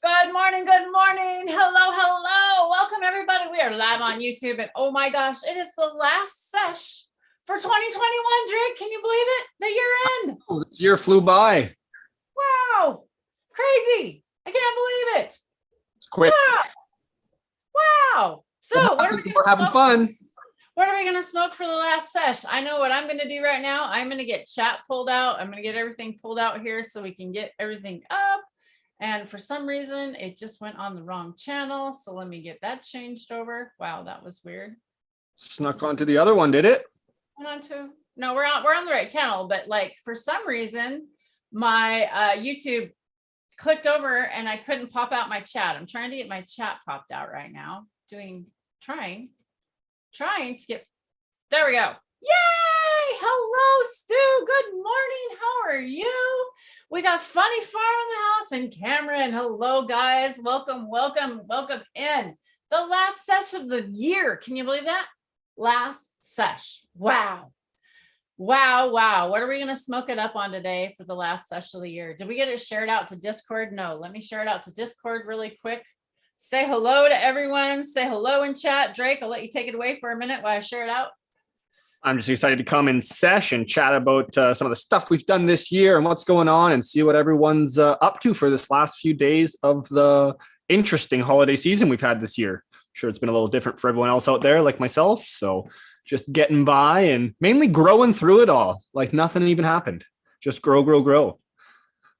Good morning. Good morning. Hello. Hello. Welcome, everybody. We are live on YouTube. And oh my gosh, it is the last sesh for 2021, Drake. Can you believe it? The year end. Oh, this year flew by. Wow. Crazy. I can't believe it. It's quick. Wow. So we're having fun. What are we going to smoke for the last sesh? I know what I'm going to do right now. I'm going to get chat pulled out. I'm going to get everything pulled out here so we can get everything up. And for some reason, it just went on the wrong channel. So let me get that changed over. Wow, that was weird. Snuck onto the other one, did it? Went on to, no, we're on the right channel. But like for some reason, my YouTube clicked over and I couldn't pop out my chat. I'm trying to get my chat popped out right now. Trying to get, there we go. Yay! Hello, Stu. Good morning. How are you? We got Funny Farm in the house and Cameron. Hello, guys. Welcome in. The last sesh of the year. Can you believe that? Last sesh. Wow. What are we going to smoke it up on today for the last sesh of the year? Did we get it shared out to Discord? No. Let me share it out to Discord really quick. Say hello to everyone. Say hello in chat. Drake, I'll let you take it away for a minute while I share it out. I'm just excited to come in sesh and chat about some of the stuff we've done this year and what's going on and see what everyone's up to for this last few days of the interesting holiday season we've had this year. I'm sure it's been a little different for everyone else out there like myself. So just getting by and mainly growing through it all like nothing even happened. Just grow.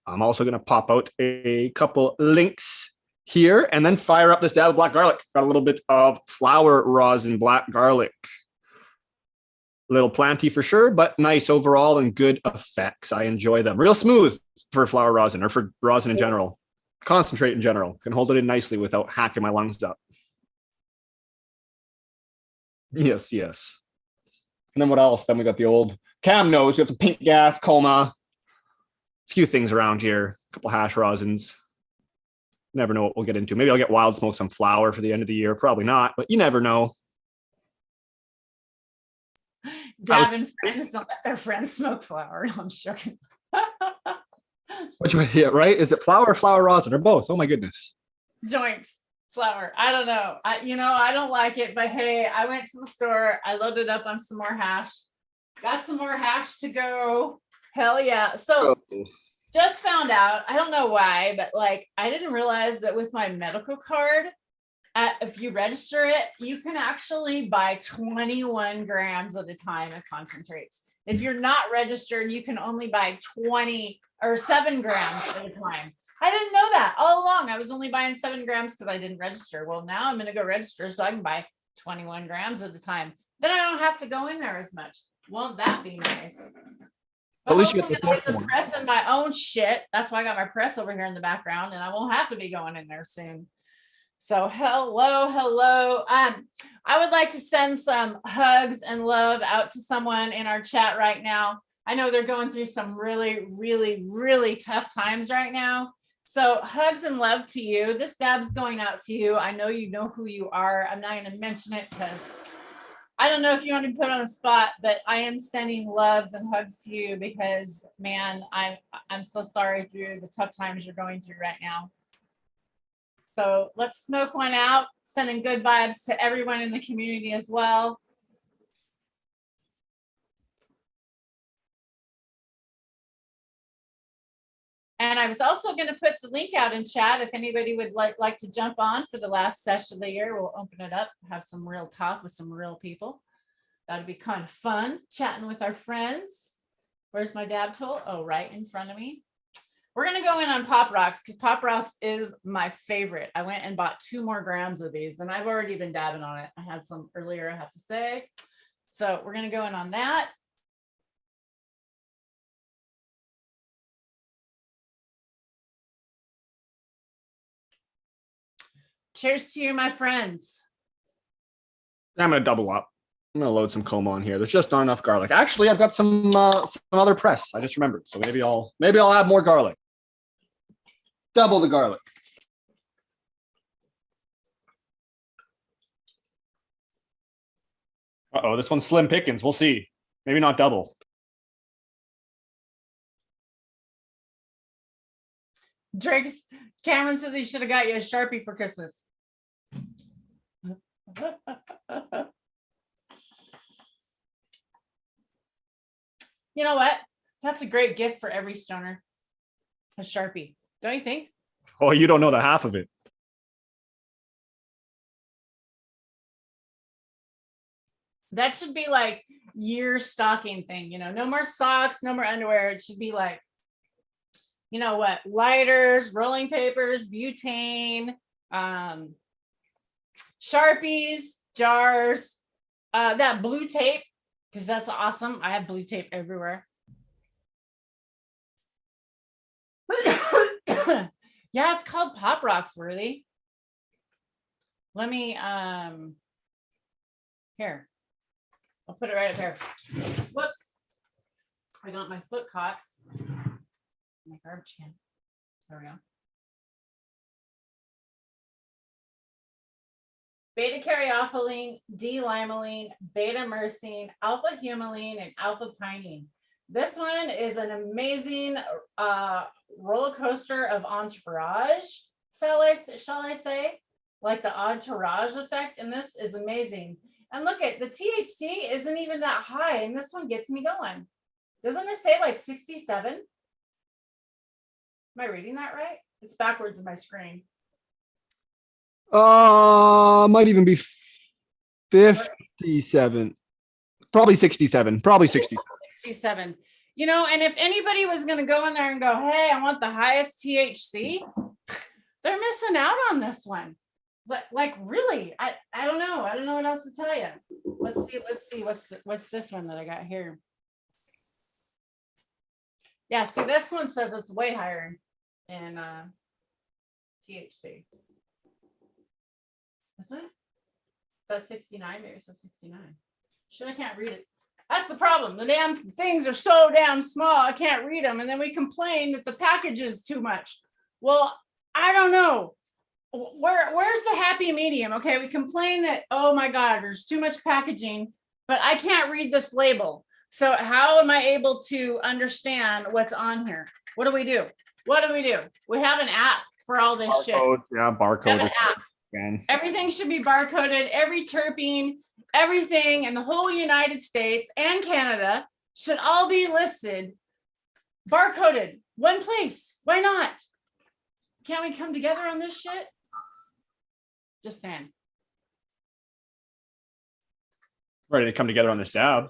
I'm also going to pop out a couple links here and then fire up this dab of black garlic. Got a little bit of flower rosin black garlic. A little planty for sure, but nice overall and good effects. I enjoy them. Real smooth for flower rosin or for rosin in general. Concentrate in general. Can hold it in nicely without hacking my lungs up. Yes. And then what else? Then we got the old Cam knows. We got some pink gas, coma. A few things around here. A couple hash rosins. Never know what we'll get into. Maybe I'll get wild smoke some flower for the end of the year. Probably not, but you never know. Dabbin friends don't let their friends smoke flower. No, I'm joking. Which way? Yeah, right? Is it flower or flower rosin or both? Oh my goodness. Joints, flower. I don't know. I don't like it, but hey, I went to the store. I loaded up on some more hash. Got some more hash to go. Hell yeah. So just found out, I don't know why, but like I didn't realize that with my medical card, if you register it, you can actually buy 21 grams at a time of concentrates. If you're not registered, you can only buy 20 or 7 grams at a time. I didn't know that all along. I was only buying 7 grams because I didn't register. Well, now I'm going to go register so I can buy 21 grams at a time. Then I don't have to go in there as much. Won't that be nice? But at least you get the smoke one. Press in my own shit. That's why I got my press over here in the background, and I won't have to be going in there soon. So hello. I would like to send some hugs and love out to someone in our chat right now. I know they're going through some really tough times right now. So hugs and love to you. This dab's going out to you. I know you know who you are. I'm not going to mention it because I don't know if you want to be put on the spot, but I am sending loves and hugs to you because, man, I'm so sorry through the tough times you're going through right now. So let's smoke one out, sending good vibes to everyone in the community as well. And I was also going to put the link out in chat if anybody would like to jump on for the last session of the year. We'll open it up, have some real talk with some real people. That'd be kind of fun, chatting with our friends. Where's my dab tool? Oh, right in front of me. We're going to go in on Pop Rocks because Pop Rocks is my favorite. I went and bought 2 more grams of these and I've already been dabbing on it. I had some earlier, I have to say. So we're going to go in on that. Cheers to you, my friends. I'm going to double up. I'm going to load some coma on here. There's just not enough garlic. Actually, I've got some other press. I just remembered. So maybe I'll add more garlic. Double the garlic. Uh-oh, this one's slim pickings. We'll see. Maybe not double. Drake's Cameron says he should have got you a Sharpie for Christmas. You know what? That's a great gift for every stoner. A Sharpie. Don't you think? Oh, you don't know the half of it. That should be like your stocking thing, you know, no more socks, no more underwear. It should be like, you know what, lighters, rolling papers, butane, Sharpies, jars, that blue tape, because that's awesome. I have blue tape everywhere. Yeah, it's called Pop Rocks, Worthy. Let me, here. I'll put it right up here. Whoops. I got my foot caught. My garbage can. There we go. Beta-caryophyllene, D-limonene, beta-myrcene, alpha-humulene, and alpha-pinene. This one is an amazing roller coaster of entourage, shall I say? Like the entourage effect in this is amazing. And look at the THC isn't even that high, and this one gets me going. Doesn't it say like 67? Am I reading that right? It's backwards in my screen. Might even be 57. Probably 67. Probably 67. 67. You know, and if anybody was going to go in there and go, hey, I want the highest THC, they're missing out on this one. But like, really, I don't know. I don't know what else to tell you. Let's see. What's this one that I got here? Yeah, see, this one says it's way higher in THC. Isn't it? Is that 69? Maybe it says 69. Shit, I can't read it. That's the problem. The damn things are so damn small, I can't read them. And then we complain that the package is too much. Well, I don't know. Where's the happy medium? Okay, we complain that, oh my God, there's too much packaging, but I can't read this label. So how am I able to understand what's on here? What do we do? What do we do? We have an app for all this shit. Yeah, barcode. We have an app. Everything should be barcoded. Every terpene, everything in the whole United States and Canada should all be listed, barcoded, one place. Why not? Can't we come together on this shit? Just saying. Ready to come together on this dab.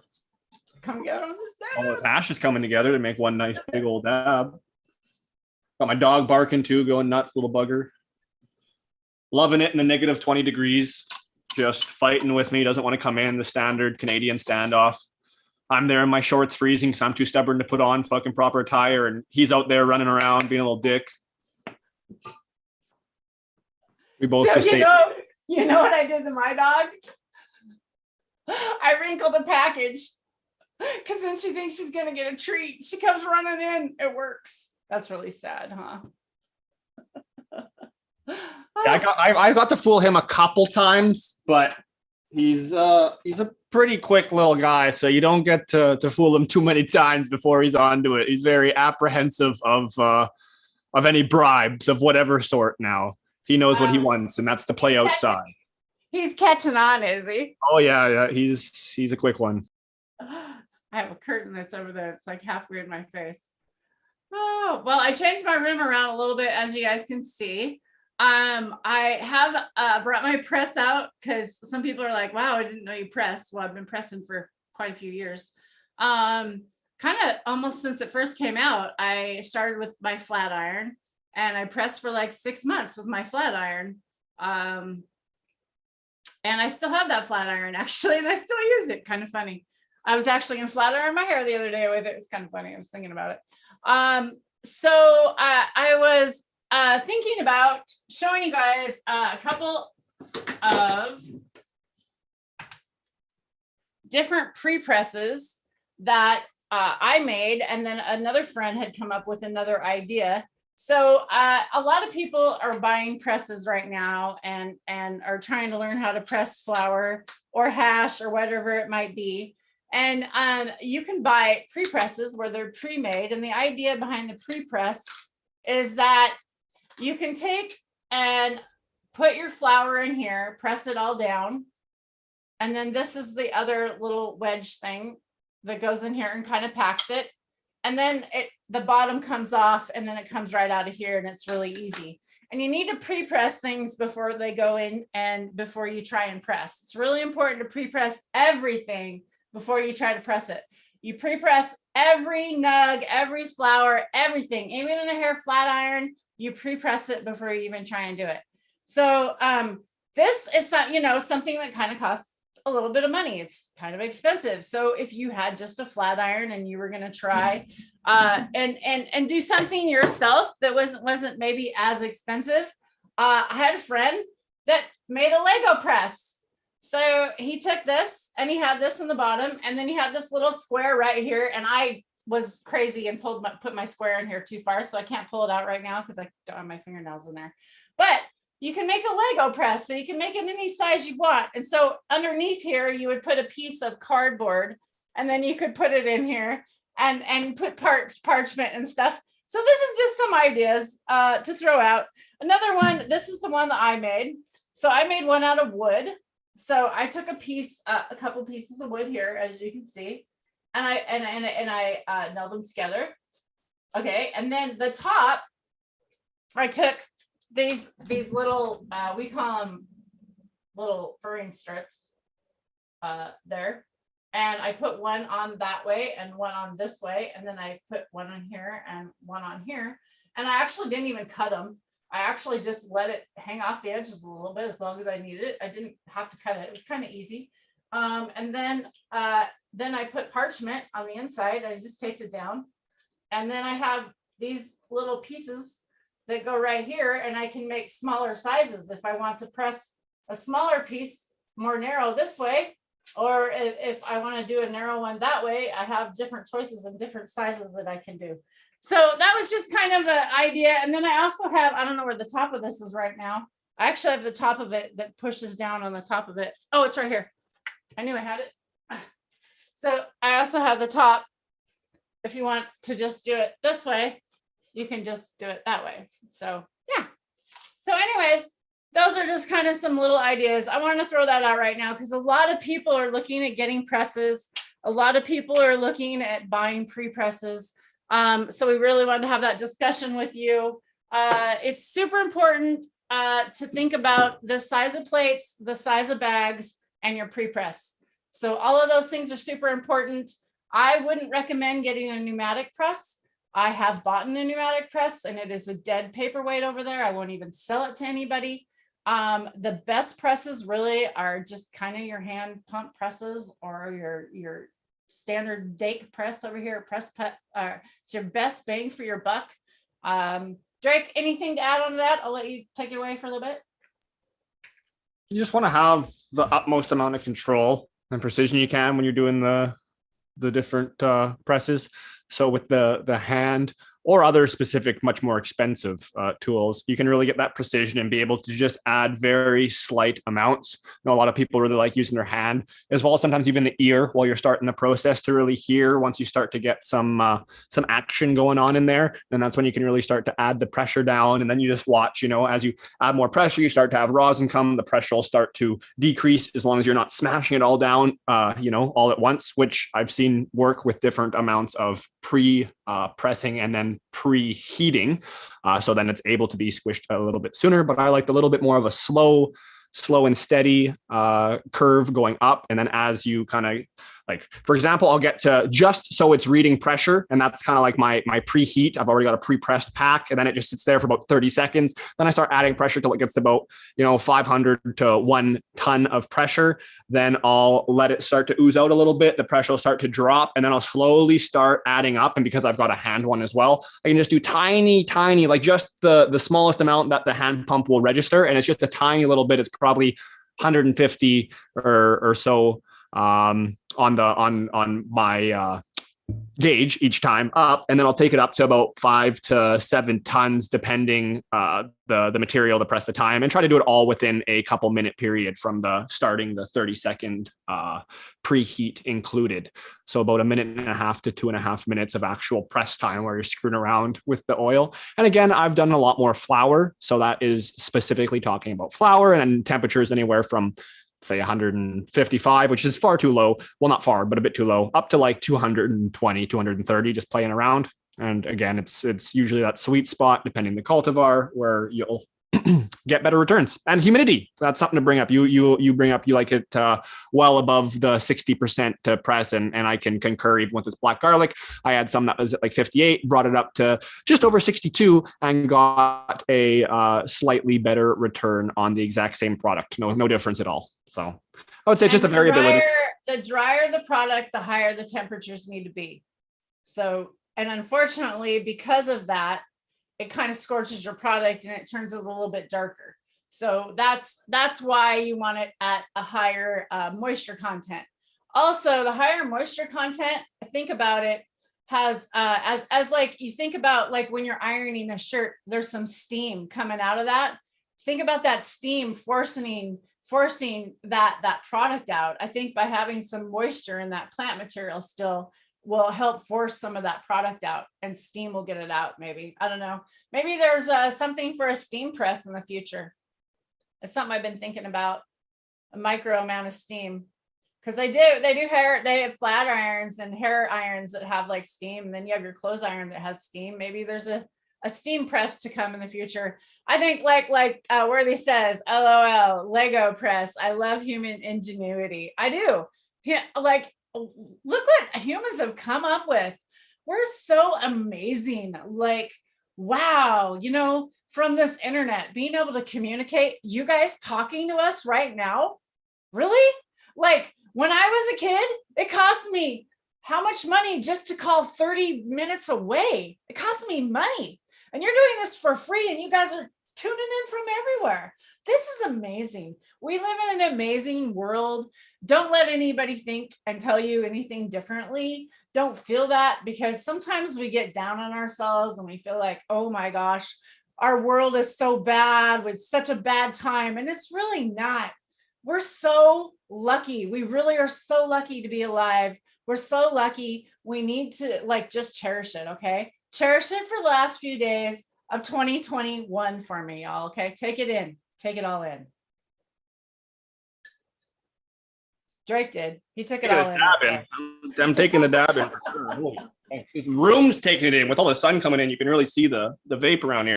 Come together on this All dab. this hash is coming together to make one nice big old dab. Got my dog barking too, going nuts, little bugger. Loving it in the negative 20 degrees. Just fighting with me. Doesn't want to come in. The standard Canadian standoff. I'm there in my shorts freezing because I'm too stubborn to put on fucking proper attire. And he's out there running around being a little dick. We both just say, you know what I did to my dog? I wrinkled a package because then she thinks she's going to get a treat. She comes running in. It works. That's really sad, huh? Yeah, I got to fool him a couple times, but he's a pretty quick little guy, so you don't get to fool him too many times before he's onto it. He's very apprehensive of any bribes of whatever sort now. He knows what he wants, and that's to play outside. He's catching on, is he? Oh yeah, he's a quick one. I have a curtain that's over there. It's like halfway in my face. Oh, well, I changed my room around a little bit, as you guys can see. I have brought my press out because some people are like, wow, I didn't know you press. Well, I've been pressing for quite a few years. Kind of almost since it first came out. I started with my flat iron and I pressed for like 6 months with my flat iron. And I still have that flat iron actually, and I still use it. Kind of funny. I was actually in flat iron my hair the other day with it. It was kind of funny. I was thinking about it. So I was thinking about showing you guys a couple of different pre-presses that I made, and then another friend had come up with another idea. So a lot of people are buying presses right now and are trying to learn how to press flour or hash or whatever it might be. And you can buy pre-presses where they're pre-made. And the idea behind the pre-press is that you can take and put your flour in here, press it all down. And then this is the other little wedge thing that goes in here and kind of packs it. And then the bottom comes off and then it comes right out of here, and it's really easy. And you need to pre-press things before they go in and before you try and press. It's really important to pre-press everything before you try to press it. You pre-press every nug, every flour, everything, even in a hair flat iron, you pre-press it before you even try and do it. So this is something that kind of costs a little bit of money. It's kind of expensive. So if you had just a flat iron and you were going to try and do something yourself that wasn't maybe as expensive, I had a friend that made a Lego press. So he took this and he had this in the bottom, and then he had this little square right here. And I was crazy and put my square in here too far, so I can't pull it out right now because I don't have my fingernails in there. But you can make a Lego press, so you can make it any size you want. And so underneath here, you would put a piece of cardboard, and then you could put it in here and put parchment and stuff. So this is just some ideas to throw out. Another one, this is the one that I made. So I made one out of wood. So I took a couple pieces of wood here, as you can see, and I nailed them together. Okay, and then the top, I took these little we call them little furring strips there, and I put one on that way and one on this way, and then I put one on here and one on here, and I actually didn't even cut them. I actually just let it hang off the edges a little bit as long as I needed it. I didn't have to cut it. It was kind of easy. And then I put parchment on the inside. I just taped it down, and then I have these little pieces that go right here, and I can make smaller sizes if I want to press a smaller piece more narrow this way, or if I want to do a narrow one that way. I have different choices and different sizes that I can do. So that was just kind of an idea. And then I also have, I don't know where the top of this is right now. I actually have the top of it that pushes down on the top of it. Oh, it's right here. I knew I had it. So I also have the top. If you want to just do it this way, you can just do it that way. So yeah. So anyways, those are just kind of some little ideas. I want to throw that out right now because a lot of people are looking at getting presses. A lot of people are looking at buying pre-presses. So we really wanted to have that discussion with you. It's super important to think about the size of plates, the size of bags, and your pre-press. So all of those things are super important. I wouldn't recommend getting a pneumatic press. I have bought a pneumatic press, and it is a dead paperweight over there. I won't even sell it to anybody. The best presses really are just kind of your hand pump presses or your standard Dake press over here. It's your best bang for your buck. Drake, anything to add on to that? I'll let you take it away for a little bit. You just want to have the utmost amount of control and precision you can when you're doing the different presses. So with the hand or other specific, much more expensive tools, you can really get that precision and be able to just add very slight amounts. I know a lot of people really like using their hand as well as sometimes even the ear while you're starting the process to really hear once you start to get some action going on in there. Then that's when you can really start to add the pressure down. And then you just watch, as you add more pressure, you start to have rosin come, the pressure will start to decrease as long as you're not smashing it all down, all at once, which I've seen work with different amounts of pressing and then preheating. So then it's able to be squished a little bit sooner, but I like a little bit more of a slow and steady curve going up. And then as you kind of like, for example, I'll get to just so it's reading pressure. And that's kind of like my preheat. I've already got a pre-pressed pack, and then it just sits there for about 30 seconds. Then I start adding pressure till it gets to about, 500 to 1 ton of pressure. Then I'll let it start to ooze out a little bit. The pressure will start to drop, and then I'll slowly start adding up. And because I've got a hand one as well, I can just do tiny, like just the smallest amount that the hand pump will register. And it's just a tiny little bit. It's probably 150 or so on my gauge each time up, and then I'll take it up to about 5 to 7 tons, depending the material, the press, the time, and try to do it all within a couple minute period from the starting the 30-second preheat included. So about 1.5 to 2.5 minutes of actual press time where you're screwing around with the oil. And again, I've done a lot more flour, so that is specifically talking about flour, and temperatures anywhere from say 155, which is far too low. Well, not far, but a bit too low, up to like 220, 230, just playing around. And again, it's usually that sweet spot, depending the cultivar, where you'll get better returns. And humidity, that's something to bring up. You bring up, you like it well above the 60% to press, and I can concur. Even with this black garlic, I had some that was at like 58, brought it up to just over 62, and got a slightly better return on the exact same product. No difference at all. So I would say it's just a variability. The drier the product, the higher the temperatures need to be. So, and unfortunately, because of that, it kind of scorches your product and it turns it a little bit darker. So that's why you want it at a higher moisture content. Also, the higher moisture content, think about it, has as like you think about like when you're ironing a shirt, there's some steam coming out of that. Think about that steam forcing that product out. I think by having some moisture in that plant material still will help force some of that product out, and steam will get it out. Maybe, I don't know. Maybe there's something for a steam press in the future. It's something I've been thinking about, a micro amount of steam. Because they have flat irons and hair irons that have like steam. And then you have your clothes iron that has steam. Maybe there's a steam press to come in the future. I think like Worthy says, LOL, Lego press. I love human ingenuity. I do. Yeah, like, look what humans have come up with. We're so amazing. Like, wow, from this internet, being able to communicate, you guys talking to us right now. Really? Like when I was a kid, it cost me how much money just to call 30 minutes away? It cost me money. And you're doing this for free, and you guys are tuning in from everywhere. This is amazing. We live in an amazing world. Don't let anybody think and tell you anything differently. Don't feel that, because sometimes we get down on ourselves and we feel like, oh my gosh, our world is so bad with such a bad time. And it's really not. We're so lucky. We really are so lucky to be alive. We're so lucky. We need to just cherish it. Okay. Cherish it for the last few days of 2021 for me, y'all. Okay. Take it in. Take it all in. Drake did. He took it all in. Dabbin. I'm taking the Dabbin for sure. This room's taking it in. With all the sun coming in, you can really see the vape around here.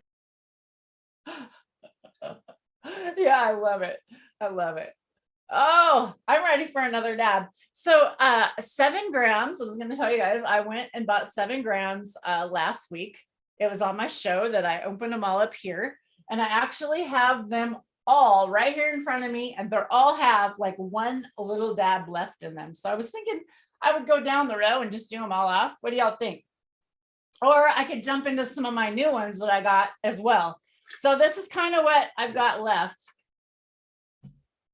Yeah, I love it. I love it. Oh, I'm ready for another dab. So 7 grams. I was going to tell you guys, I went and bought 7 grams last week. It was on my show that I opened them all up here. And I actually have them all right here in front of me, and they're all have like one little dab left in them. So I was thinking I would go down the row and just do them all off. What do y'all think? Or I could jump into some of my new ones that I got as well. So this is kind of what I've got left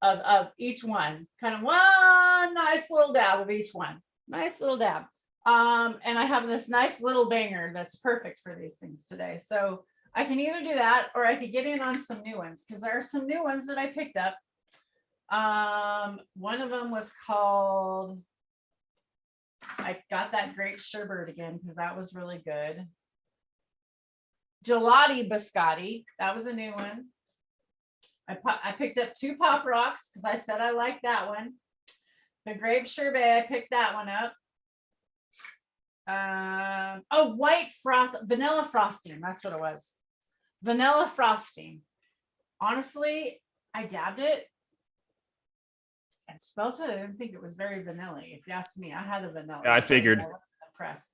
of each one. Kind of one nice little dab of each one. Nice little dab. And I have this nice little banger that's perfect for these things today. So I can either do that, or I could get in on some new ones, because there are some new ones that I picked up. One of them was called, I got that grape sherbet again, because that was really good. Gelati biscotti, that was a new one. I picked up 2 pop rocks because I said I liked that one. The grape sherbet, I picked that one up. White frost, vanilla frosting. That's what it was. Vanilla frosting. Honestly, I dabbed it and smelled it. I didn't think it was very vanilla. If you ask me, I had a vanilla. Yeah, I figured. Impressed.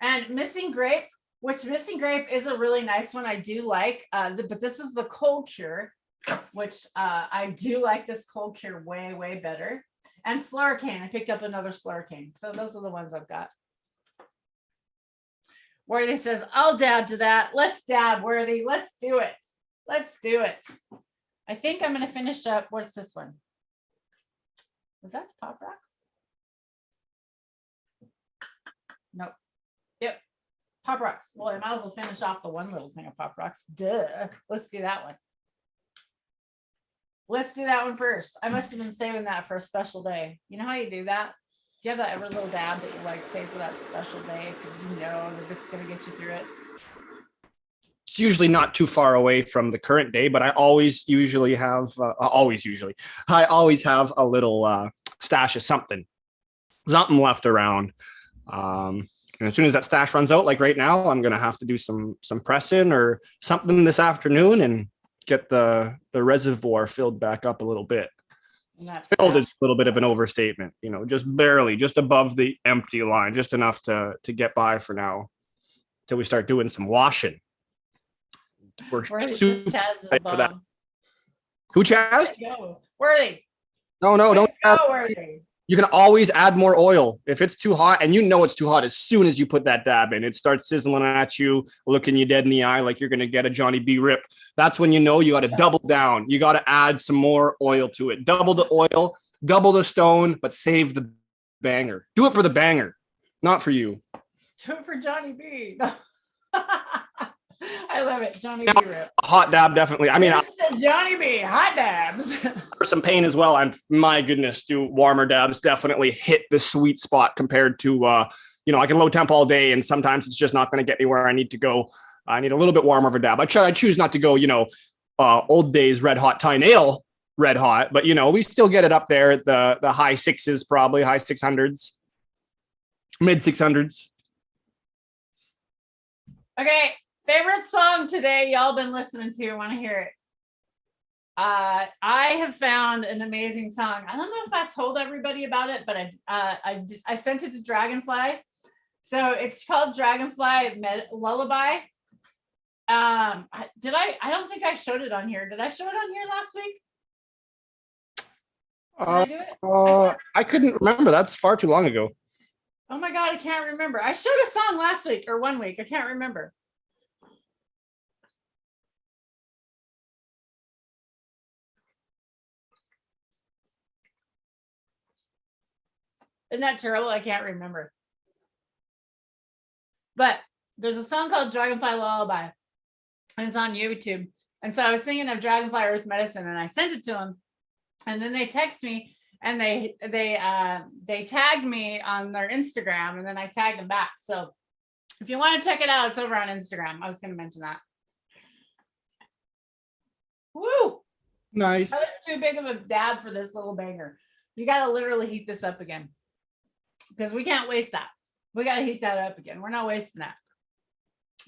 And missing grape, which missing grape is a really nice one. I do like, but this is the cold cure, which I do like this cold cure way, way better. And slurricane. I picked up another slurricane. So those are the ones I've got. Worthy says, I'll dab to that. Let's dab, Worthy. Let's do it. Let's do it. I think I'm going to finish up. What's this one? Was that Pop Rocks? Nope. Yep. Pop Rocks. Well, I might as well finish off the one little thing of Pop Rocks. Duh. Let's do that one. Let's do that one first. I must have been saving that for a special day. You know how you do that? Do you have that every little dab that you like save for that special day because you know that it's going to get you through it? It's usually not too far away from the current day, but I always have a little stash of something left around. And as soon as that stash runs out, like right now, I'm going to have to do some pressing or something this afternoon and get the reservoir filled back up a little bit. Filled is a little bit of an overstatement, just barely, just above the empty line, just enough to get by for now until we start doing some washing. We're just Chaz is for that. Who Chaz? Where are they? No, don't. Where are they? You can always add more oil if it's too hot, and it's too hot as soon as you put that dab in. It starts sizzling at you, looking you dead in the eye like you're going to get a Johnny B rip. That's when you got to double down. You got to add some more oil to it. Double the oil, double the stone, but save the banger. Do it for the banger, not for you. Do it for Johnny B. I love it. Johnny B rip. Hot dab, definitely. I mean, Johnny B, hot dabs. For some pain as well. And my goodness, do warmer dabs definitely hit the sweet spot compared to, I can low temp all day and sometimes it's just not going to get me where I need to go. I need a little bit warmer of a dab. I choose not to go, old days red hot Thai nail red hot, but we still get it up there at the high sixes, probably high 600s, mid 600s. Okay. Favorite song today y'all been listening to. Want to hear it? I have found an amazing song. I don't know if I told everybody about it, but I sent it to Dragonfly. So it's called Dragonfly Lullaby. I don't think I showed it on here. Did I show it on here last week? Did I do it? I couldn't remember. That's far too long ago. Oh my God, I can't remember. I showed a song last week or 1 week. I can't remember. Isn't that terrible? I can't remember. But there's a song called Dragonfly Lullaby, and it's on YouTube. And so I was thinking of Dragonfly Earth Medicine, and I sent it to them. And then they text me, and they tagged me on their Instagram, and then I tagged them back. So if you want to check it out, it's over on Instagram. I was going to mention that. Woo! Nice. That was too big of a dab for this little banger. You got to literally heat this up again, because we can't waste that. We got to heat that up again. We're not wasting that.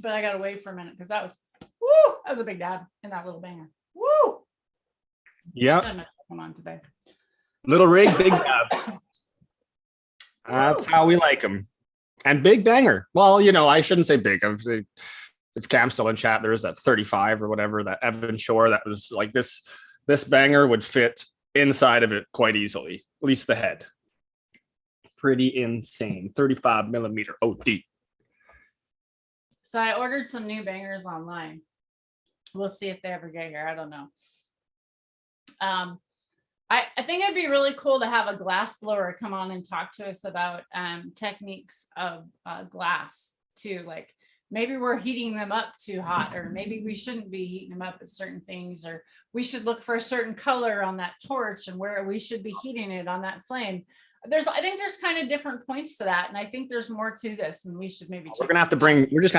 But I got to wait for a minute because that was a big dab in that little banger. Woo! Yeah. Come on today. Little rig, big dabs. That's how we like them. And big banger. Well, I shouldn't say big. If Cam's still in chat, there is that 35 or whatever, that Evan Shore, that was like this banger would fit inside of it quite easily, at least the head. Pretty insane. 35 millimeter OD. So I ordered some new bangers online. We'll see if they ever get here. I don't know. I think it'd be really cool to have a glass blower come on and talk to us about techniques of glass too. Like maybe we're heating them up too hot, or maybe we shouldn't be heating them up at certain things, or we should look for a certain color on that torch and where we should be heating it on that flame. I think there's kind of different points to that. And I think there's more to this, and we should maybe we're just gonna have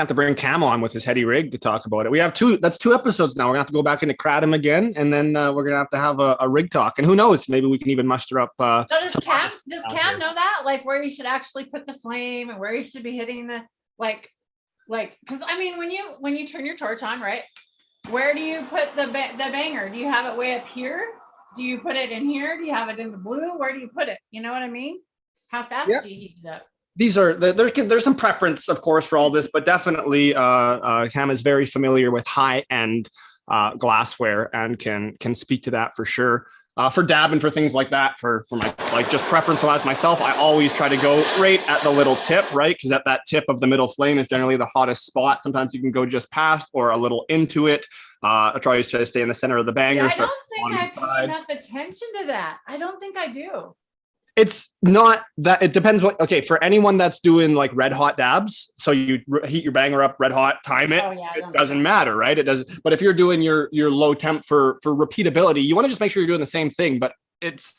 to bring Cam on with his heady rig to talk about it. We have that's two episodes now. We're gonna have to go back into Kratom again, and then we're gonna have a rig talk. And who knows, maybe we can even muster up so does Cam know that? Like where you should actually put the flame and where you should be hitting the like because I mean when you turn your torch on, right? Where do you put the banger? Do you have it way up here? Do you put it in here? Do you have it in the blue? Where do you put it? You know what I mean? How fast do you heat it up? These are there's some preference, of course, for all this, but definitely Cam is very familiar with high-end glassware and can speak to that for sure. For dabbing, for things like that, for my just preference-wise myself, I always try to go right at the little tip, right? Because at that tip of the middle flame is generally the hottest spot. Sometimes you can go just past or a little into it. I try to stay in the center of the banger. Yeah, I don't think I pay enough attention to that. I don't think I do. It's not that, it depends what, okay, for anyone that's doing like red hot dabs, so you heat your banger up red hot, time it, it doesn't matter, right? It doesn't, but if you're doing your low temp for repeatability, you want to just make sure you're doing the same thing. But it's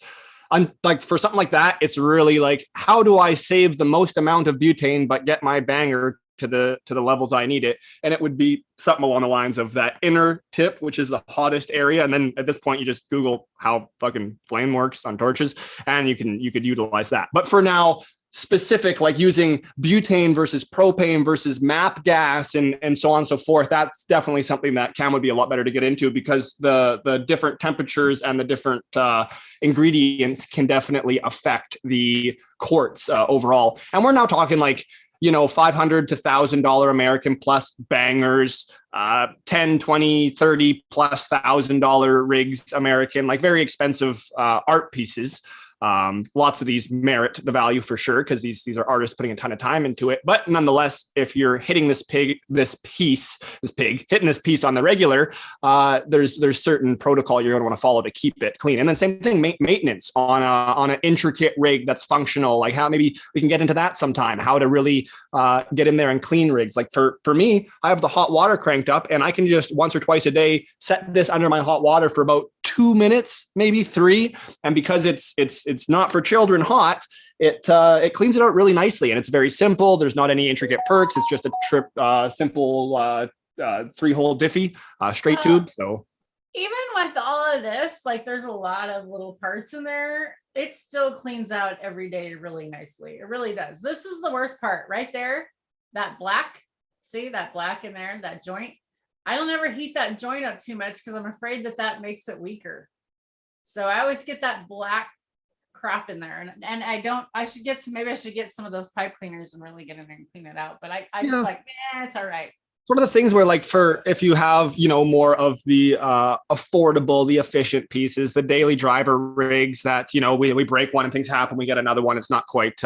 like for something like that, it's really like, how do I save the most amount of butane but get my banger to the levels I need it? And it would be something along the lines of that inner tip, which is the hottest area. And then at this point, you just Google how fucking flame works on torches, and you could utilize that. But for now, specific, like using butane versus propane versus MAP gas and so on and so forth, that's definitely something that Cam would be a lot better to get into, because the different temperatures and the different ingredients can definitely affect the quartz overall. And we're now talking like, you know, $500 to $1,000 American plus bangers, 10, 20, 30 plus $1,000 rigs American, like very expensive art pieces. Lots of these merit the value for sure, because these are artists putting a ton of time into it. But nonetheless, if you're hitting hitting this piece on the regular, there's certain protocol you're going to want to follow to keep it clean. And then same thing, maintenance on an intricate rig that's functional. Like how maybe we can get into that sometime. How to really get in there and clean rigs. Like for me, I have the hot water cranked up, and I can just once or twice a day set this under my hot water for about 2 minutes, maybe 3. And because it's not for children hot, it cleans it out really nicely, and it's very simple. There's not any intricate perks. It's just a simple 3-hole diffie, straight tube. So even with all of this, like there's a lot of little parts in there, it still cleans out every day really nicely. It really does. This is the worst part right there. That black, see that black in there, that joint. I don't ever heat that joint up too much because I'm afraid that makes it weaker. So I always get that black crap in there, and I should get some of those pipe cleaners and really get in there and clean it out. But I just like, it's all right. One of the things where, like, if you have, you know, more of the affordable, the efficient pieces, the daily driver rigs that, you know, we break one and things happen, we get another one. It's not quite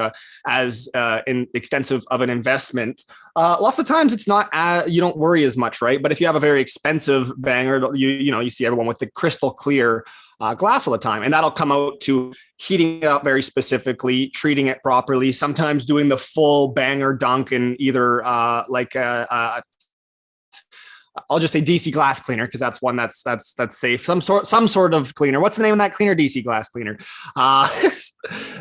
as extensive of an investment. Lots of times it's not, you don't worry as much, right? But if you have a very expensive banger, you see everyone with the crystal clear glass all the time, and that'll come out to heating it up very specifically, treating it properly, sometimes doing the full banger dunk in either I'll just say DC glass cleaner, because that's one that's safe. Some sort of cleaner. What's the name of that cleaner? DC glass cleaner.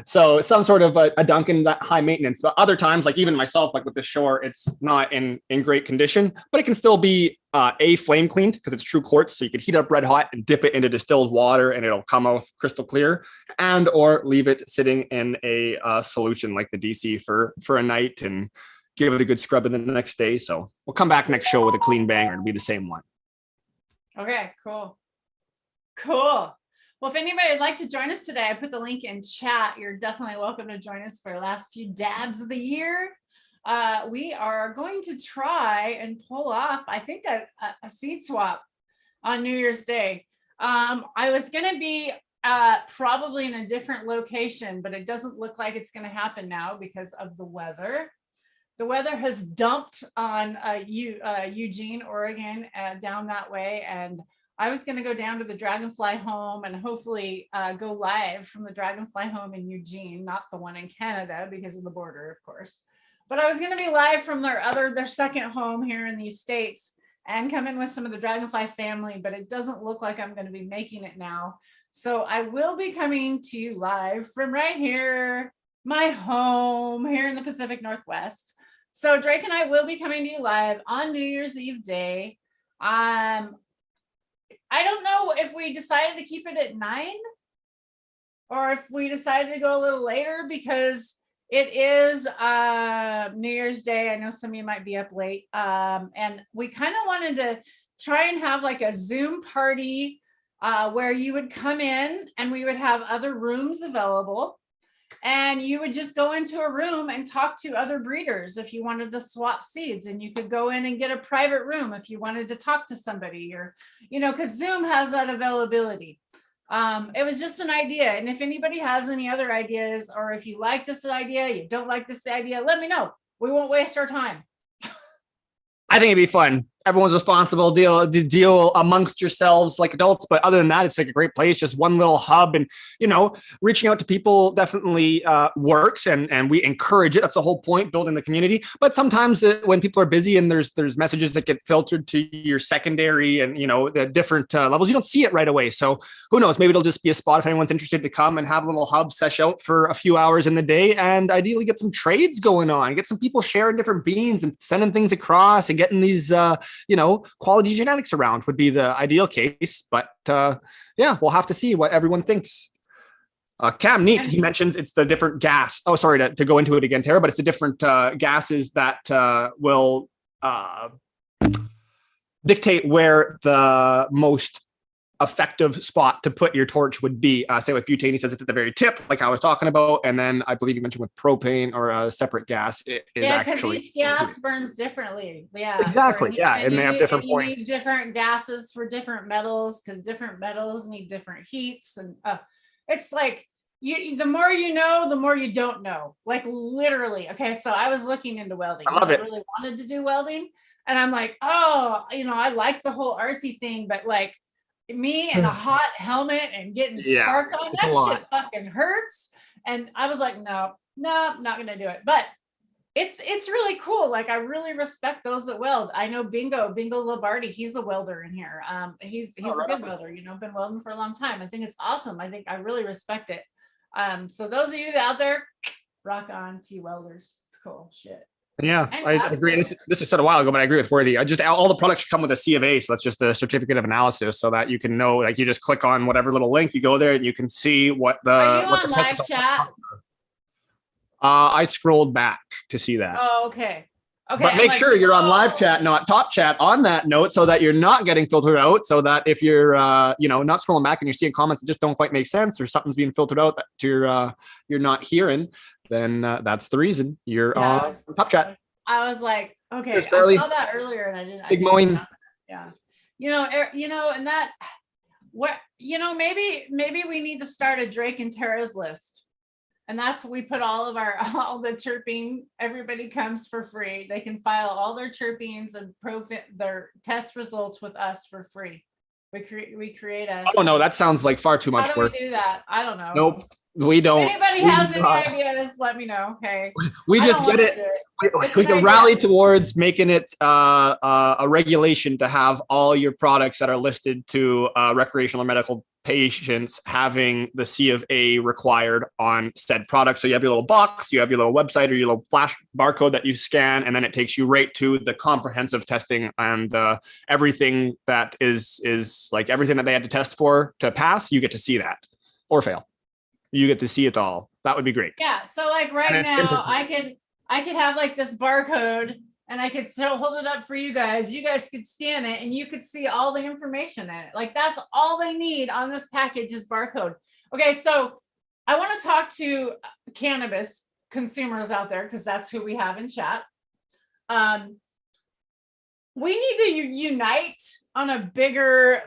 So some sort of a Dunkin' that high maintenance. But other times, like even myself, like with the Shore, it's not in great condition, but it can still be flame cleaned because it's true quartz. So you can heat up red hot and dip it into distilled water, and it'll come out crystal clear. And or leave it sitting in a solution like the DC for a night and give it a good scrub in the next day. So we'll come back next show with a clean banger. It'll be the same one. Okay, cool. Well, if anybody would like to join us today, I put the link in chat. You're definitely welcome to join us for our last few dabs of the year. We are going to try and pull off, I think, a seed swap on New Year's Day. I was going to be probably in a different location, but it doesn't look like it's going to happen now because of the weather. The weather has dumped on Eugene, Oregon, down that way. And I was going to go down to the Dragonfly home and hopefully go live from the Dragonfly home in Eugene, not the one in Canada because of the border, of course. But I was going to be live from their second home here in these States and come in with some of the Dragonfly family, but it doesn't look like I'm going to be making it now. So I will be coming to you live from right here, my home here in the Pacific Northwest. So Drake and I will be coming to you live on New Year's Eve day. I don't know if we decided to keep it at 9 or if we decided to go a little later because it is New Year's Day. I know some of you might be up late. And we kind of wanted to try and have like a Zoom party where you would come in and we would have other rooms available. And you would just go into a room and talk to other breeders if you wanted to swap seeds, and you could go in and get a private room if you wanted to talk to somebody, or, you know, because Zoom has that availability. It was just an idea. And if anybody has any other ideas, or if you like this idea, you don't like this idea, let me know. We won't waste our time. I think it'd be fun. everyone's responsible, deal amongst yourselves like adults. But other than that, it's like a great place, just one little hub. And, reaching out to people definitely works, and we encourage it. That's the whole point, building the community. But sometimes when people are busy and there's messages that get filtered to your secondary and, the different levels, you don't see it right away. So who knows, maybe it'll just be a spot if anyone's interested to come and have a little hub sesh out for a few hours in the day, and ideally get some trades going on, get some people sharing different beans and sending things across and getting these, quality genetics around would be the ideal case. But we'll have to see what everyone thinks. Cam, neat. He mentions it's the different gas. Oh, sorry to go into it again, Tara, but it's the different gases that will dictate where the most effective spot to put your torch would be. Say with butane, he says it's at the very tip, like I was talking about. And then I believe you mentioned with propane or a separate gas, it is actually. Because each gas burns differently. Yeah. Exactly. Yeah. And they have different points. You need different gases for different metals, because different metals need different heats. And it's like, the more you know, the more you don't know. Like literally. Okay. So I was looking into welding. I really wanted to do welding. And I'm like, I like the whole artsy thing, but like, me and a hot helmet and getting spark on that shit fucking hurts. And I was like, no, not gonna do it. But it's really cool. Like, I really respect those that weld. I know Bingo Lombardi, he's a welder in here. He's a good welder, been welding for a long time. I think it's awesome. I really respect it. So those of you out there, rock on, T-welders. It's cool shit. Yeah, I agree. This was said a while ago, but I agree with Worthy. All the products should come with a C of A. So that's just a certificate of analysis, so that you can know, like, you just click on whatever little link, you go there and you can see what the. Are you on live chat? I scrolled back to see that. Oh, okay. Okay. But make sure you're on live chat, not top chat on that note, so that you're not getting filtered out, so that if you're, not scrolling back and you're seeing comments that just don't quite make sense, or something's being filtered out that you're not hearing, then that's the reason you're on top chat. I was like, okay, I saw that earlier and I didn't. Big mowing. Yeah. And that, maybe we need to start a Drake and Tara's list. And that's what we put all the chirping. Everybody comes for free. They can file all their chirpings and their test results with us for free. We create a. Oh no, that sounds like far too much work. How do we do that? I don't know. Nope. We don't. If anybody has any ideas, let me know. Okay. We just get it. We can rally towards making it a regulation to have all your products that are listed to recreational or medical patients having the C of A required on said product. So you have your little box, you have your little website or your little flash barcode that you scan, and then it takes you right to the comprehensive testing and everything that is like everything that they had to test for to pass. You get to see that or fail. You get to see it all. That would be great. Yeah. So like right now, I could have like this barcode, and I could still hold it up for you guys. You guys could scan it and you could see all the information in it. Like, that's all they need on this package is barcode. Okay. So I want to talk to cannabis consumers out there, because that's who we have in chat. We need to unite on a bigger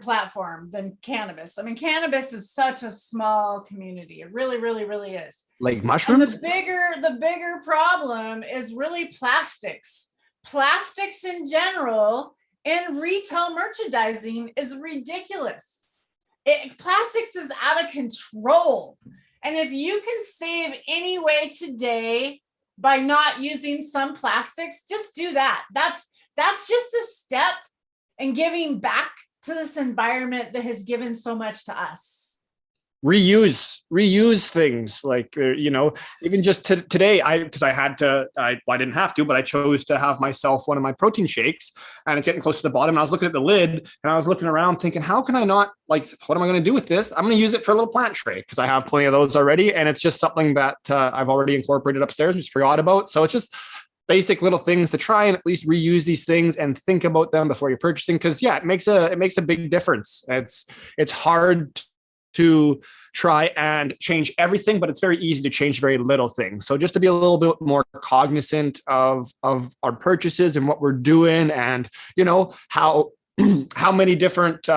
platform than cannabis. I mean, cannabis is such a small community. It really, really, really is. Like mushrooms? And the bigger problem is really plastics. Plastics in general in retail merchandising is ridiculous. Plastics is out of control. And if you can save any way today by not using some plastics, just do that. That's just a step in giving back to this environment that has given so much to us. Reuse things, like even just today, I didn't have to, but I chose to have myself one of my protein shakes, and it's getting close to the bottom. And I was looking at the lid and I was looking around thinking, how can I not, like, what am I going to do with this? I'm going to use it for a little plant tray, because I have plenty of those already, and it's just something that I've already incorporated upstairs and just forgot about. So it's just basic little things to try and at least reuse these things and think about them before you're purchasing, because it makes a big difference. It's hard to try and change everything, but it's very easy to change very little things. So just to be a little bit more cognizant of our purchases and what we're doing, and how many different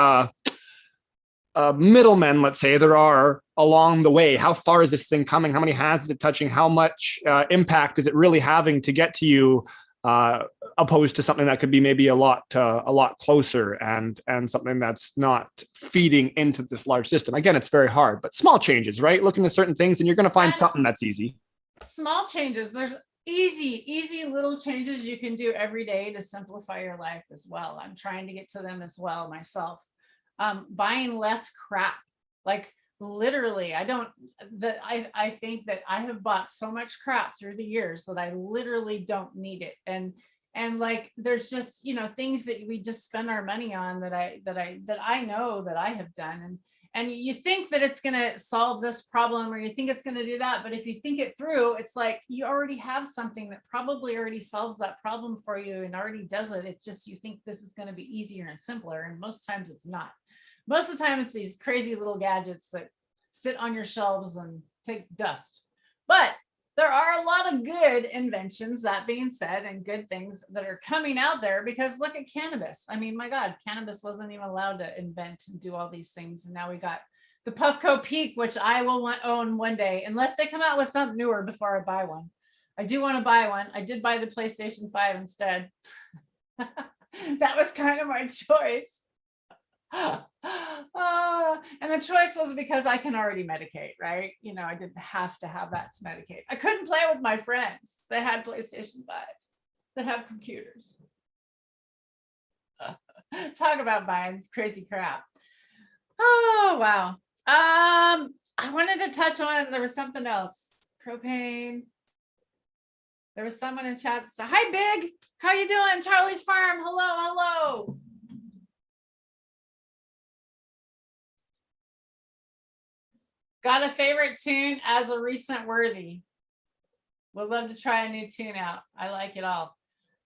middlemen, let's say, there are along the way. How far is this thing coming? How many hands is it touching? How much impact is it really having to get to you opposed to something that could be maybe a lot closer and something that's not feeding into this large system. Again, it's very hard, but small changes, right? Looking at certain things and you're going to find something that's easy. Small changes. There's easy little changes you can do every day to simplify your life as well. I'm trying to get to them as well myself. Buying less crap. Like literally, I think that I have bought so much crap through the years that I literally don't need it. And like there's just, you know, things that we just spend our money on that I know that I have done. And you think that it's going to solve this problem or you think it's going to do that. But if you think it through, it's like you already have something that probably already solves that problem for you and already does it. It's just you think this is going to be easier and simpler. And most times it's not. Most of the time it's these crazy little gadgets that sit on your shelves and take dust. But there are a lot of good inventions, that being said, and good things that are coming out there because look at cannabis. I mean, my God, cannabis wasn't even allowed to invent and do all these things. And now we got the Puffco Peak, which I will own one day, unless they come out with something newer before I buy one. I do want to buy one. I did buy the PlayStation 5 instead. That was kind of my choice. And the choice was because I can already medicate, right? You know, I didn't have to have that to medicate. I couldn't play with my friends that had PlayStation 5s that have computers. Talk about buying crazy crap. Oh, wow. I wanted to touch on, there was something else. Propane. There was someone in chat. So, hi, Big. How you doing? Charlie's Farm. Hello. Got a favorite tune as a recent worthy. Would love to try a new tune out. I like it all.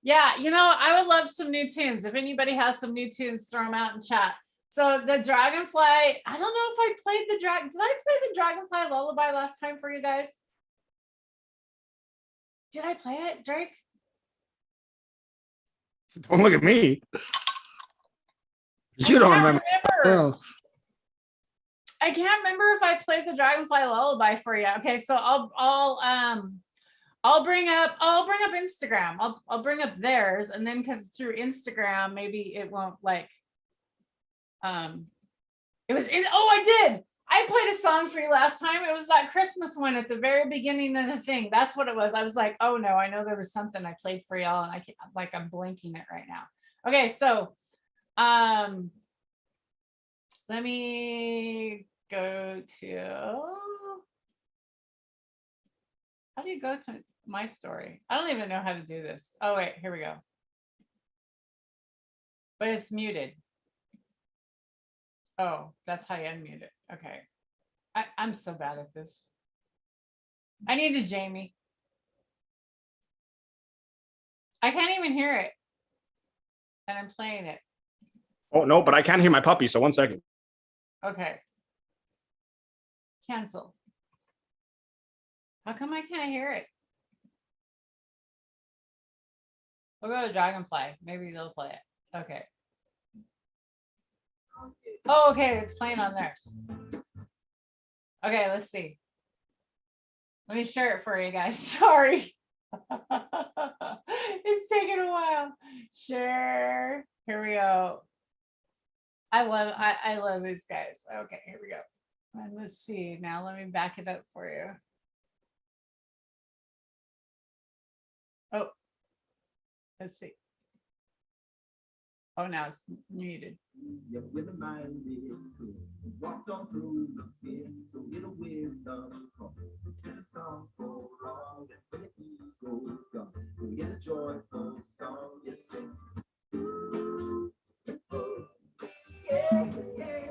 Yeah, you know, I would love some new tunes. If anybody has some new tunes, throw them out in chat. So the Dragonfly, I don't know if I played the Did I play the Dragonfly Lullaby last time for you guys? Did I play it, Drake? Don't look at me. You don't remember. I can't remember if I played the Dragonfly Lullaby for you. Okay, so I'll bring up Instagram. I'll bring up theirs, and then because it's through Instagram, maybe it won't like. It was in. Oh, I did. I played a song for you last time. It was that Christmas one at the very beginning of the thing. That's what it was. I was like, oh no, I know there was something I played for y'all, and I can't, like I'm blanking it right now. Okay, so let me go to. How do you go to my story? I don't even know how to do this. Oh wait, here we go. But it's muted. Oh, that's how you unmute it. Okay. I'm so bad at this. I need a Jamie. I can't even hear it. And I'm playing it. Oh, no, but I can't hear my puppy. So 1 second. Okay. Cancel. How come I can't hear it? We'll go to Dragonfly. Maybe they'll play it. Okay. Oh, okay. It's playing on theirs. Okay, let's see. Let me share it for you guys. Sorry. It's taking a while. Share. Here we go. I love these guys. Okay, here we go. And let's see. Now let me back it up for you. Oh, let's see. Oh, now it's muted. With a mind is clear. Walked on through the fear, so little wisdom come. This is a song for all that when the ego's gone. We get a joyful song, yes, sing. Yeah, yeah,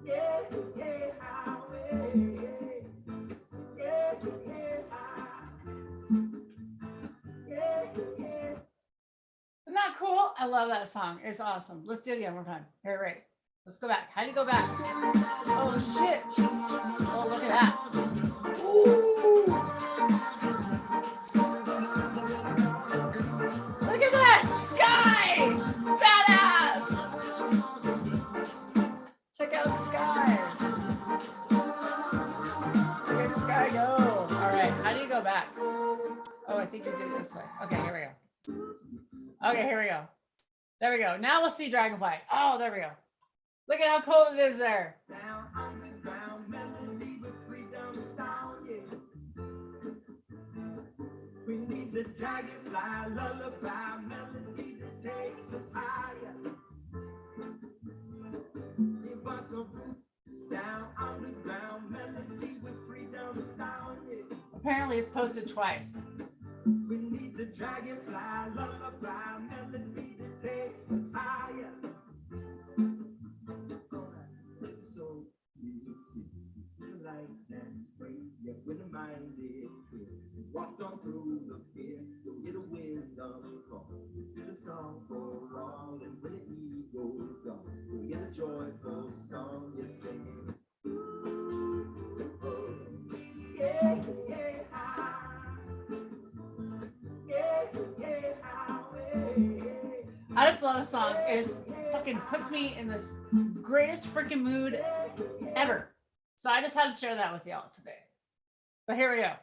yeah, yeah, Isn't that cool? I love that song. It's awesome. Let's do it again one time. Here, right. Let's go back. How do you go back? Oh, shit. Oh, look at that. Ooh. Look at that. Sky. Badass. Check out Sky. Look at Sky go. All right. How do you go back? Oh, think you did it this way. Okay, here we go. Okay, here we go. There we go. Now we'll see Dragonfly. Oh, there we go. Look at how cold it is there. Down underground melody with freedom sound, yeah. We need the dragonfly lullaby melody that takes us higher. Give us the roots down underground melody with freedom sound, yeah. Apparently it's posted twice. We need the dragonfly lullaby melody that takes us higher. This is so easy. This is a light that's free. Yet when the mind is clear, walk on through the fear, so get a wisdom call. This is a song for all, and when the ego is gone, we get a joyful song. Yes, sing. Yeah, yeah, I just love this song. It just fucking puts me in this greatest freaking mood ever. So I just had to share that with y'all today. But here we go.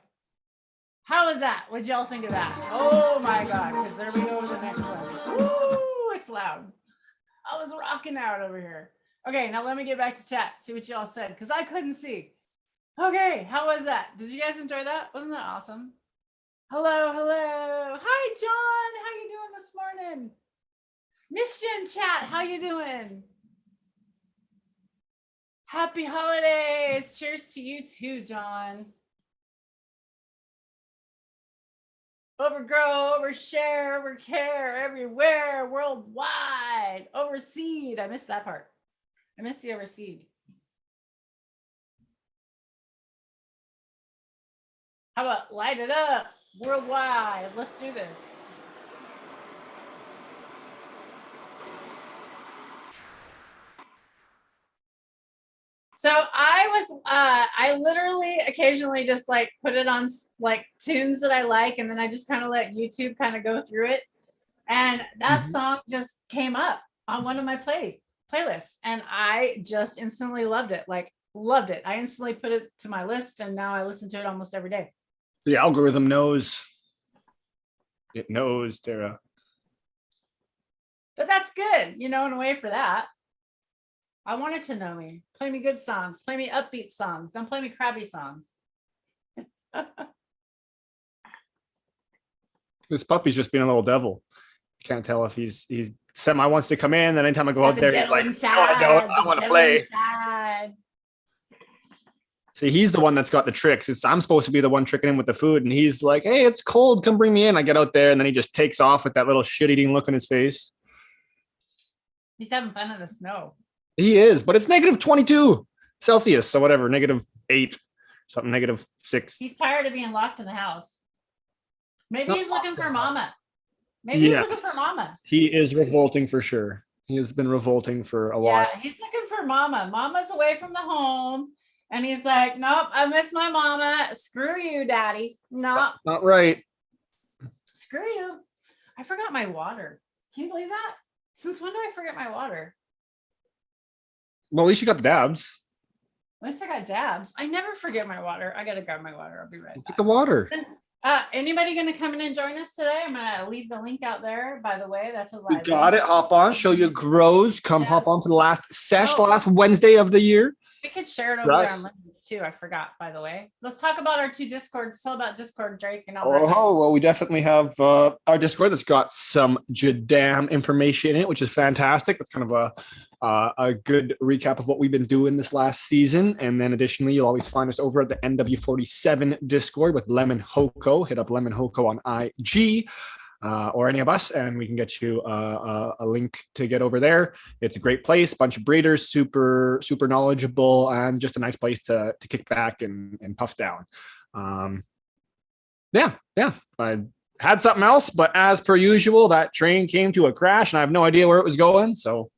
How was that? What'd y'all think of that? Oh my God, because there we go to the next one. Woo, it's loud. I was rocking out over here. Okay, now let me get back to chat, see what y'all said, because I couldn't see. Okay, how was that? Did you guys enjoy that? Wasn't that awesome? Hello, hello. Hi, John. How you doing this morning? Missed you in chat. How you doing? Happy holidays. Cheers to you too, John. Overgrow, overshare, overcare, everywhere, worldwide, overseed. I missed that part. I missed the overseed. How about light it up worldwide? Let's do this. So I literally occasionally just like put it on like tunes that I like, and then I just kind of let YouTube kind of go through it. And that song just came up on one of my playlists, and I just instantly loved it. Like loved it. I instantly put it to my list, and now I listen to it almost every day. The algorithm knows. It knows, Tara. But that's good, you know, in a way for that. I want it to know me. Play me good songs. Play me upbeat songs. Don't play me crabby songs. This puppy's just being a little devil. Can't tell if he's semi wants to come in. Then anytime I go out there, he's like, I want to play. Inside. See, he's the one that's got the tricks. I'm supposed to be the one tricking him with the food, and he's like, "Hey, it's cold. Come bring me in." I get out there, and then he just takes off with that little shit-eating look on his face. He's having fun in the snow. He is, but it's -22 Celsius, so whatever, -8, something -6. He's tired of being locked in the house. Maybe he's looking for mama. Maybe he's looking for mama. He is revolting for sure. He has been revolting for a while. Yeah, he's looking for mama. Mama's away from the home. And he's like, nope, I miss my mama. Screw you, daddy. Nope. That's not right. Screw you. I forgot my water. Can you believe that? Since when do I forget my water? Well, at least you got the dabs. At least I got dabs. I never forget my water. I got to grab my water. I'll be right back. Get the water. Anybody going to come in and join us today? I'm going to leave the link out there. By the way, that's a live. You got it. Hop on. Show your grows. Come hop on to the last Sesh, last Wednesday of the year. We could share it over there on Lemons too. I forgot, by the way. Let's talk about our 2 Discords. Tell about Discord, Drake, and all that. Oh, well, we definitely have our Discord that's got some Jadam information in it, which is fantastic. That's kind of a good recap of what we've been doing this last season. And then additionally, you'll always find us over at the NW47 Discord with Lemon Hoko. Hit up Lemon Hoko on IG. Or any of us, and we can get you a link to get over there. It's a great place, bunch of breeders, super knowledgeable, and just a nice place to kick back and puff down. Yeah. I had something else, but as per usual, that train came to a crash, and I have no idea where it was going. So,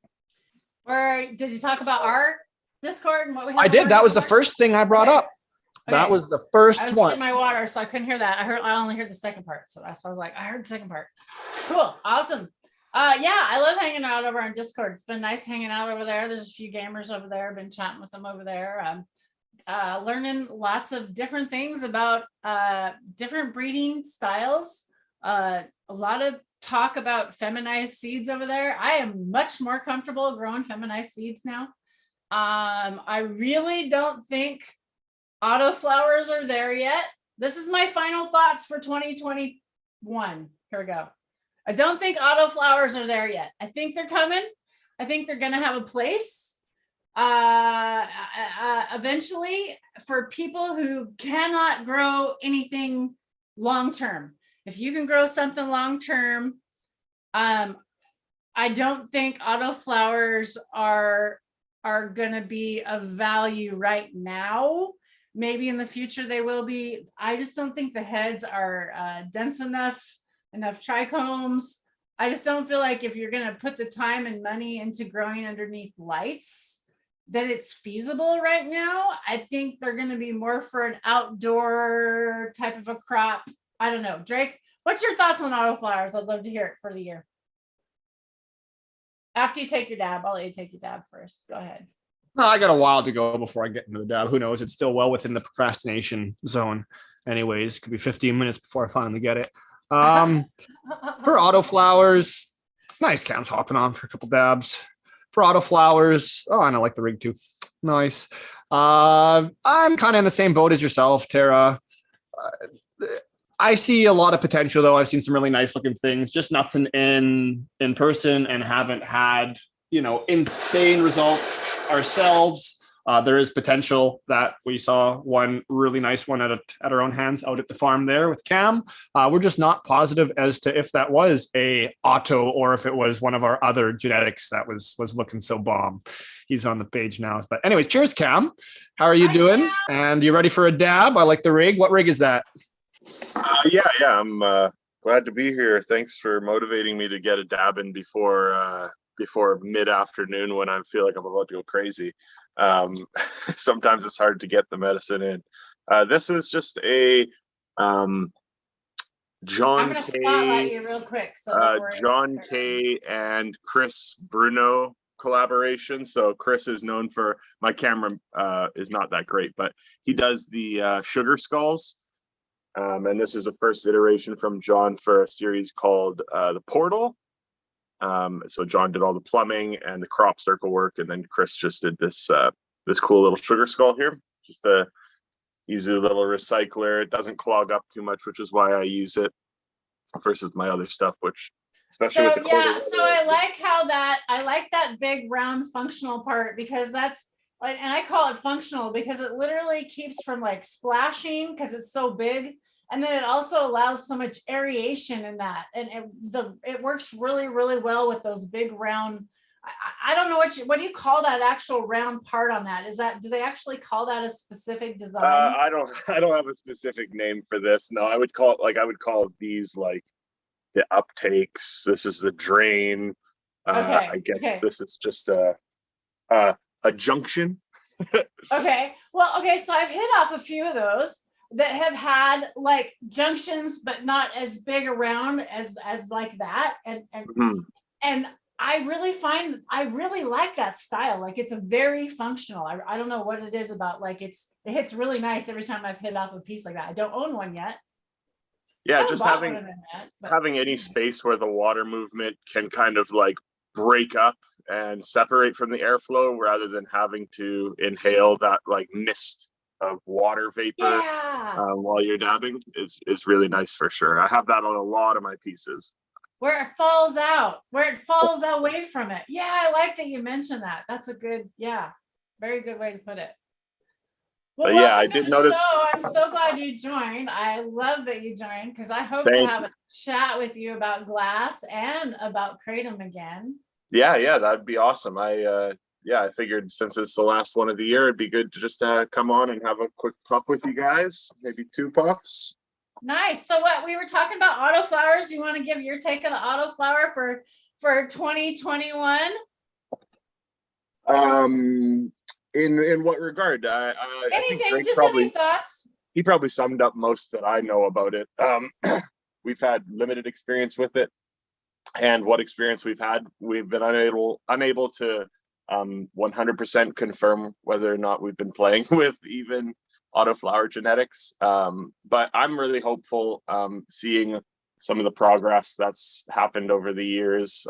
did you talk about our Discord and what we have? I did. That was the first thing I brought up. Okay. That was the first I was one. getting my water, so I couldn't hear that. I only heard the second part. So that's why I was like, I heard the second part. Cool. Awesome. Yeah, I love hanging out over on Discord. It's been nice hanging out over there. There's a few gamers over there. Been chatting with them over there. learning lots of different things about different breeding styles. A lot of talk about feminized seeds over there. I am much more comfortable growing feminized seeds now. I really don't think autoflowers are there yet. This is my final thoughts for 2021. Here we go. I don't think autoflowers are there yet. I think they're coming. I think they're going to have a place eventually for people who cannot grow anything long-term. If you can grow something long-term, I don't think autoflowers are going to be of value right now. Maybe in the future they will be. I just don't think the heads are dense enough trichomes. I just don't feel like if you're going to put the time and money into growing underneath lights, that it's feasible right now. I think they're going to be more for an outdoor type of a crop. I don't know. Drake, what's your thoughts on autoflowers? I'd love to hear it for the year. After you take your dab, I'll let you take your dab first. Go ahead. No, I got a while to go before I get into the dab. Who knows? It's still well within the procrastination zone. Anyways, could be 15 minutes before I finally get it. For autoflowers, nice. Cam's hopping on for a couple dabs. For autoflowers, oh, and I like the rig too. Nice. I'm kind of in the same boat as yourself, Tara. I see a lot of potential, though. I've seen some really nice looking things, just nothing in person, and haven't had, insane results ourselves. There is potential that we saw one really nice one at our own hands out at the farm there with Cam. We're just not positive as to if that was a auto or if it was one of our other genetics that was looking so bomb. He's on the page now. But anyways, cheers, Cam. How are you doing? And you ready for a dab? I like the rig. What rig is that? Yeah. I'm glad to be here. Thanks for motivating me to get a dab in before mid-afternoon when I feel like I'm about to go crazy. Sometimes it's hard to get the medicine in. This is just a John I'm gonna spotlight you real quick. John K and Chris Bruno collaboration. So Chris is known for, my camera is not that great, but he does the sugar skulls. And this is the first iteration from John for a series called The Portal. So John did all the plumbing and the crop circle work, and then Chris just did this cool little sugar skull here. Just a easy little recycler. It doesn't clog up too much, which is why I use it versus my other stuff, which especially with the colder so I like that big round functional part, because that's like, and I call it functional because it literally keeps from like splashing because it's so big. And then it also allows so much aeration in that. And it works really, really well with those big round. I don't know what do you call that actual round part on that? Do they actually call that a specific design? I don't have a specific name for this. No, I would call these like the uptakes. This is the drain. I guess this is just a junction. Okay. Well, okay. So I've hit off a few of those that have had like junctions, but not as big around as like that. And I really like that style. Like it's a very functional. I don't know what it is about, like it hits really nice every time I've hit off a piece like that. I don't own one yet. Yeah, just having any space where the water movement can kind of like break up and separate from the airflow rather than having to inhale that like mist of water vapor while you're dabbing is really nice for sure. I have that on a lot of my pieces. Where it falls away from it. Yeah, I like that you mentioned that. That's a good, very good way to put it. Well, yeah, I did notice. I'm so glad you joined. I love that you joined because I hope to have a chat with you about glass and about kratom again. Yeah, that'd be awesome. I figured since it's the last one of the year, it'd be good to just come on and have a quick puff with you guys, maybe 2 puffs. Nice. So what we were talking about autoflowers. You want to give your take on the autoflower for 2021? In what regard? Anything, I think Drake just any thoughts? He probably summed up most that I know about it. We've had limited experience with it, and what experience we've had, we've been unable to 100% confirm whether or not we've been playing with even autoflower genetics. But I'm really hopeful, seeing some of the progress that's happened over the years,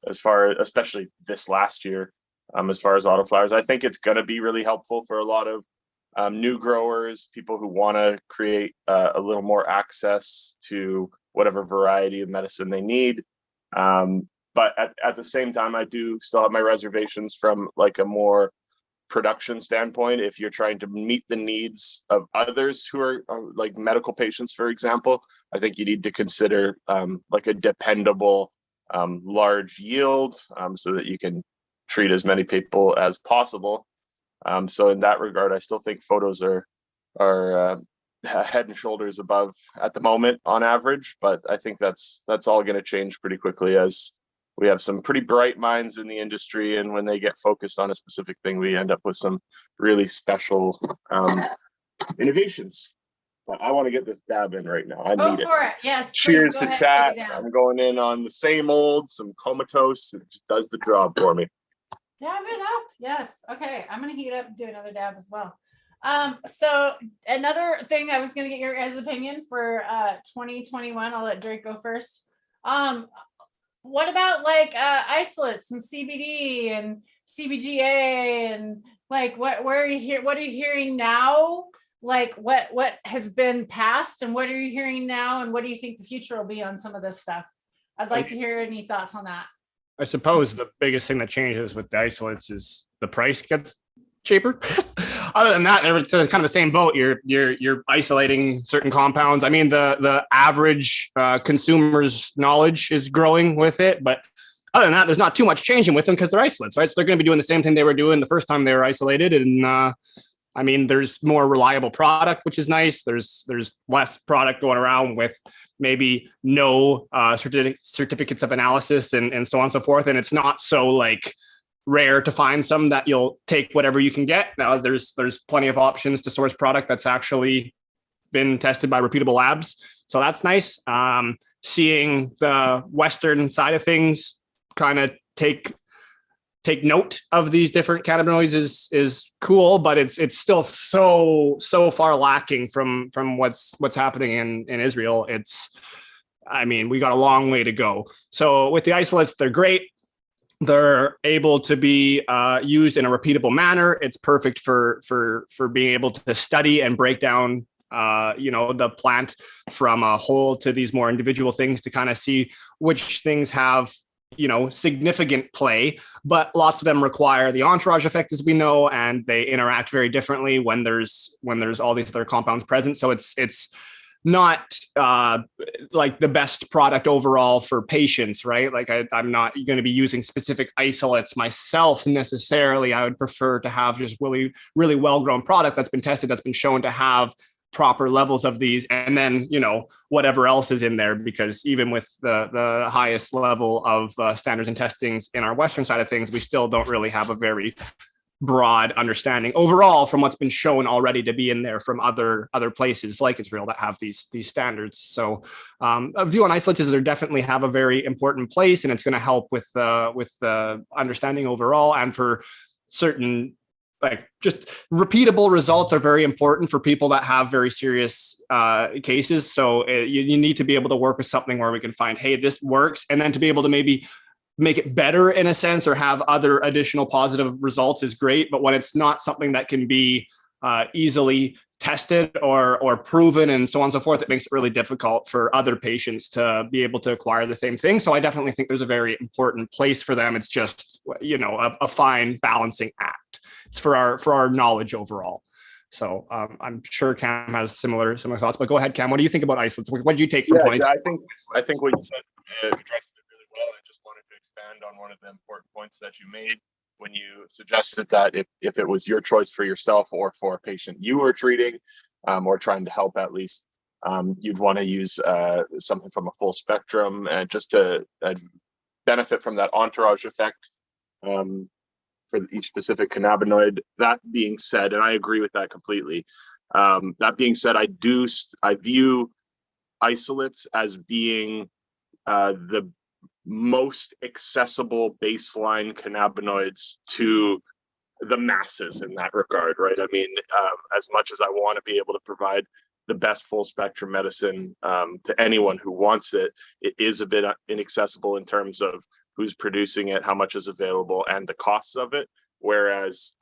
especially this last year, as far as autoflowers. I think it's going to be really helpful for a lot of new growers, people who want to create a little more access to whatever variety of medicine they need. But at the same time, I do still have my reservations from like a more production standpoint. If you're trying to meet the needs of others who are like medical patients, for example, I think you need to consider like a dependable large yield, so that you can treat as many people as possible. So in that regard, I still think photos are head and shoulders above at the moment on average, but I think that's all going to change pretty quickly as we have some pretty bright minds in the industry, and when they get focused on a specific thing, we end up with some really special innovations. But I want to get this dab in right now. I Go need it. for it. Yes. Cheers please, go to ahead, chat. take it down. I'm going in on the same old, some comatose. It just does the job for me. Dab it up. Yes. Okay. I'm going to heat up and do another dab as well. So another thing I was going to get your guys' opinion for 2021. I'll let Drake go first. What about like isolates and CBD and CBGA and like what are you hearing now? Like what has been passed and what are you hearing now, and what do you think the future will be on some of this stuff? I'd like to hear any thoughts on that. I suppose the biggest thing that changes with the isolates is the price gets cheaper. Other than that, it's kind of the same boat. You're isolating certain compounds. I mean, the average consumer's knowledge is growing with it, but other than that, there's not too much changing with them because they're isolates, right? So they're going to be doing the same thing they were doing the first time they were isolated. And I mean, there's more reliable product, which is nice. There's less product going around with maybe no certificates of analysis and so on and so forth. And it's not so like rare to find some that you'll take whatever you can get. Now there's plenty of options to source product that's actually been tested by reputable labs. So that's nice. Seeing the Western side of things kind of take note of these different cannabinoids is cool, but it's still so far lacking from what's happening in Israel. I mean, we got a long way to go. So with the isolates, they're great. They're able to be used in a repeatable manner. It's perfect for being able to study and break down the plant from a whole to these more individual things to kind of see which things have significant play, but lots of them require the entourage effect, as we know, and they interact very differently when there's all these other compounds present. So it's not like the best product overall for patients, right? Like I'm not going to be using specific isolates myself necessarily. I would prefer to have just really, really well-grown product that's been tested, that's been shown to have proper levels of these, and then whatever else is in there, because even with the highest level of standards and testings in our Western side of things, we still don't really have a very broad understanding overall from what's been shown already to be in there from other places like Israel that have these standards. So a view on isolates is they definitely have a very important place, and it's going to help with the understanding overall, and for certain like just repeatable results are very important for people that have very serious cases. So you need to be able to work with something where we can find, hey, this works, and then to be able to maybe make it better in a sense or have other additional positive results is great. But when it's not something that can be easily tested or proven and so on and so forth, it makes it really difficult for other patients to be able to acquire the same thing. So I definitely think there's a very important place for them. It's just, a fine balancing act. It's for our knowledge overall. So I'm sure Cam has similar thoughts, but go ahead, Cam. What do you think about isolates? What did you take from 20? I think what you said addressed it really well. I just wanted to expand on one of the important points that you made when you suggested that if it was your choice for yourself or for a patient you were treating or trying to help at least, you'd want to use something from a full spectrum and just to benefit from that entourage effect for each specific cannabinoid. That being said, and I agree with that completely. That being said, I view isolates as being most accessible baseline cannabinoids to the masses in that regard, right? I mean, as much as I want to be able to provide the best full spectrum medicine to anyone who wants it, it is a bit inaccessible in terms of who's producing it, how much is available, and the costs of it. Whereas,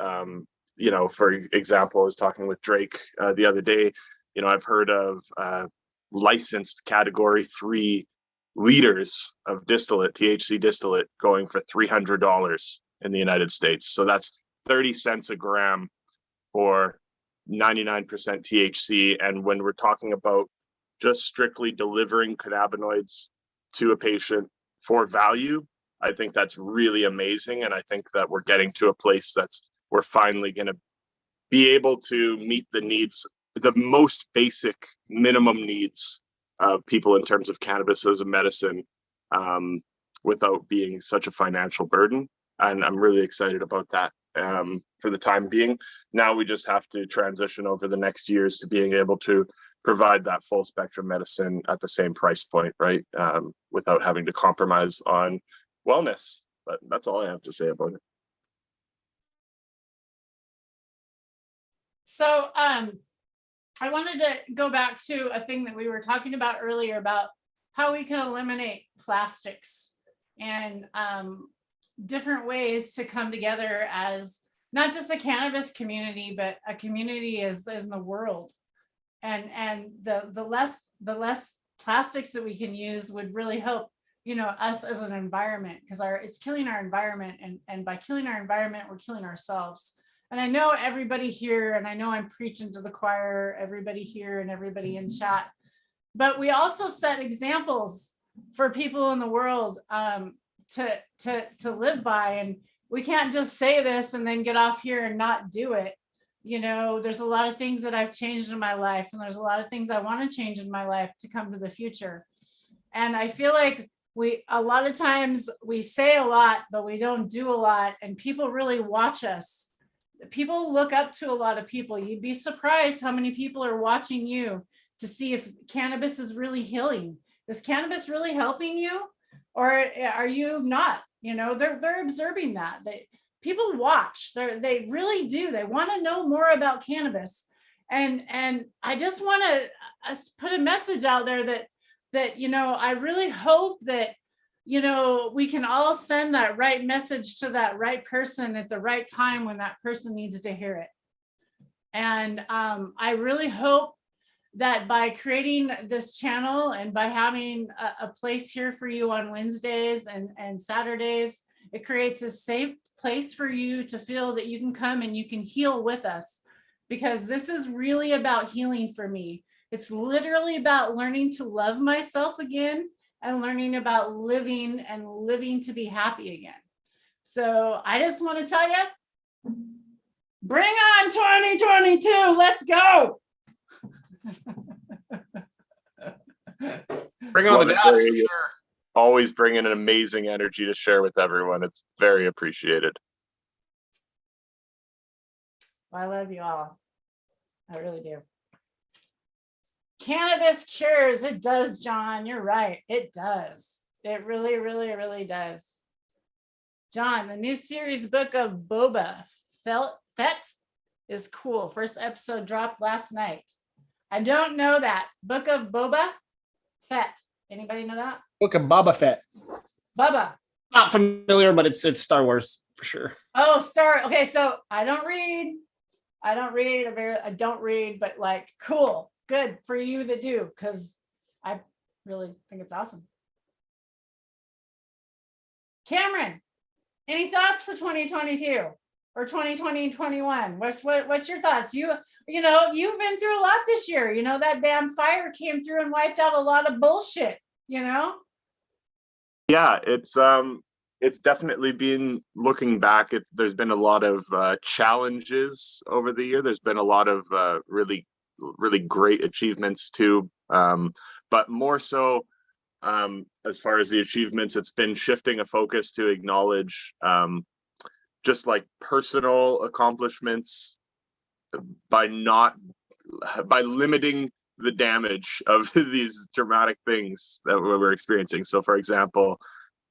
you know, for example, I was talking with Drake the other day, you know, I've heard of licensed category 3 liters of distillate, THC distillate, going for $300 in the United States. So that's 30 cents a gram for 99% THC. And when we're talking about just strictly delivering cannabinoids to a patient for value, I think that's really amazing. And I think that we're getting to a place that's, we're finally going to be able to meet the needs, the most basic minimum needs of people in terms of cannabis as a medicine, without being such a financial burden. And I'm really excited about that. For the time being. Now we just have to transition over the next years to being able to provide that full spectrum medicine at the same price point, right? Without having to compromise on wellness. But that's all I have to say about it. So I wanted to go back to a thing that we were talking about earlier about how we can eliminate plastics and different ways to come together as not just a cannabis community, but a community as in the world. And the less plastics that we can use would really help, you know, us as an environment, because it's killing our environment, and by killing our environment, we're killing ourselves. And I know everybody here, and I know I'm preaching to the choir, everybody here and everybody in chat, but we also set examples for people in the world to live by. And we can't just say this and then get off here and not do it. You know, there's a lot of things that I've changed in my life, and there's a lot of things I want to change in my life to come to the future. And I feel like a lot of times we say a lot, but we don't do a lot, and people really watch us. People look up to a lot of people. You'd be surprised how many people are watching you to see if cannabis is really healing. Is cannabis really helping you, or are you not? You know, they're observing that. People watch. They really do. They want to know more about cannabis, and I just want to put a message out there that you know, I really hope that, you know, we can all send that right message to that right person at the right time when that person needs to hear it. And I really hope that by creating this channel and by having a place here for you on Wednesdays and Saturdays, it creates a safe place for you to feel that you can come and you can heal with us, because this is really about healing for me. It's literally about learning to love myself again and learning about living to be happy again. So I just want to tell you, bring on 2022, let's go. Bring on the dabs for sure. Always bringing an amazing energy to share with everyone. It's very appreciated. I love you all. I really do. Cannabis cures. It does, John. You're right. It does. It really, really, really does. John, the new series book of Boba Fett is cool. First episode dropped last night. I don't know that. Book of Boba Fett. Anybody know that? Book of Boba Fett. Bubba. Not familiar, but it's Star Wars for sure. Oh, okay, so I don't read, but like, cool, good for you that do, because I really think it's awesome. Cameron, any thoughts for 2022 or 2020-21? What's your thoughts? You know, you've been through a lot this year. You know, that damn fire came through and wiped out a lot of bullshit, you know? Yeah, it's definitely been, looking back, there's been a lot of challenges over the year. There's been a lot of really great achievements too, but more so, as far as the achievements, it's been shifting a focus to acknowledge just like personal accomplishments by limiting the damage of these dramatic things that we're experiencing. So for example,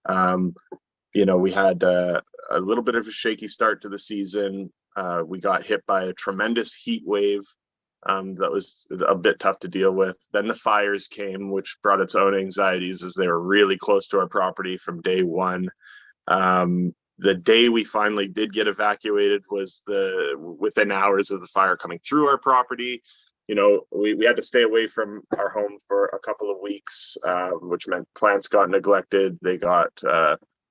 We had a little bit of a shaky start to the season. We got hit by a tremendous heat wave that was a bit tough to deal with. Then the fires came, which brought its own anxieties as they were really close to our property from day one. The day we finally did get evacuated was within hours of the fire coming through our property. We had to stay away from our home for a couple of weeks, which meant plants got neglected. They got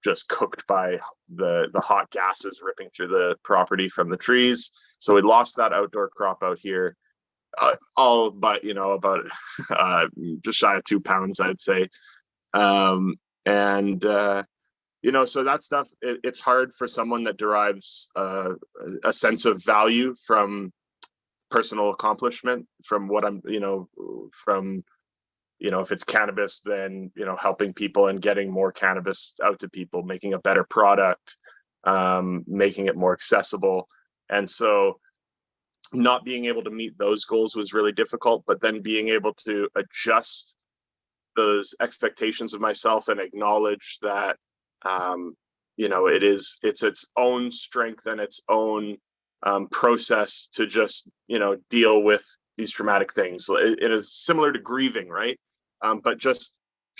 just cooked by the hot gases ripping through the property from the trees. So we lost that outdoor crop out here, all but about just shy of 2 pounds, I'd say. So that stuff, it's hard for someone that derives a sense of value from personal accomplishment, from what I'm, if it's cannabis, then, helping people and getting more cannabis out to people, making a better product, making it more accessible. And so not being able to meet those goals was really difficult, but then being able to adjust those expectations of myself and acknowledge that, it's its own strength and its own process to just, deal with these traumatic things. It is similar to grieving, right? But just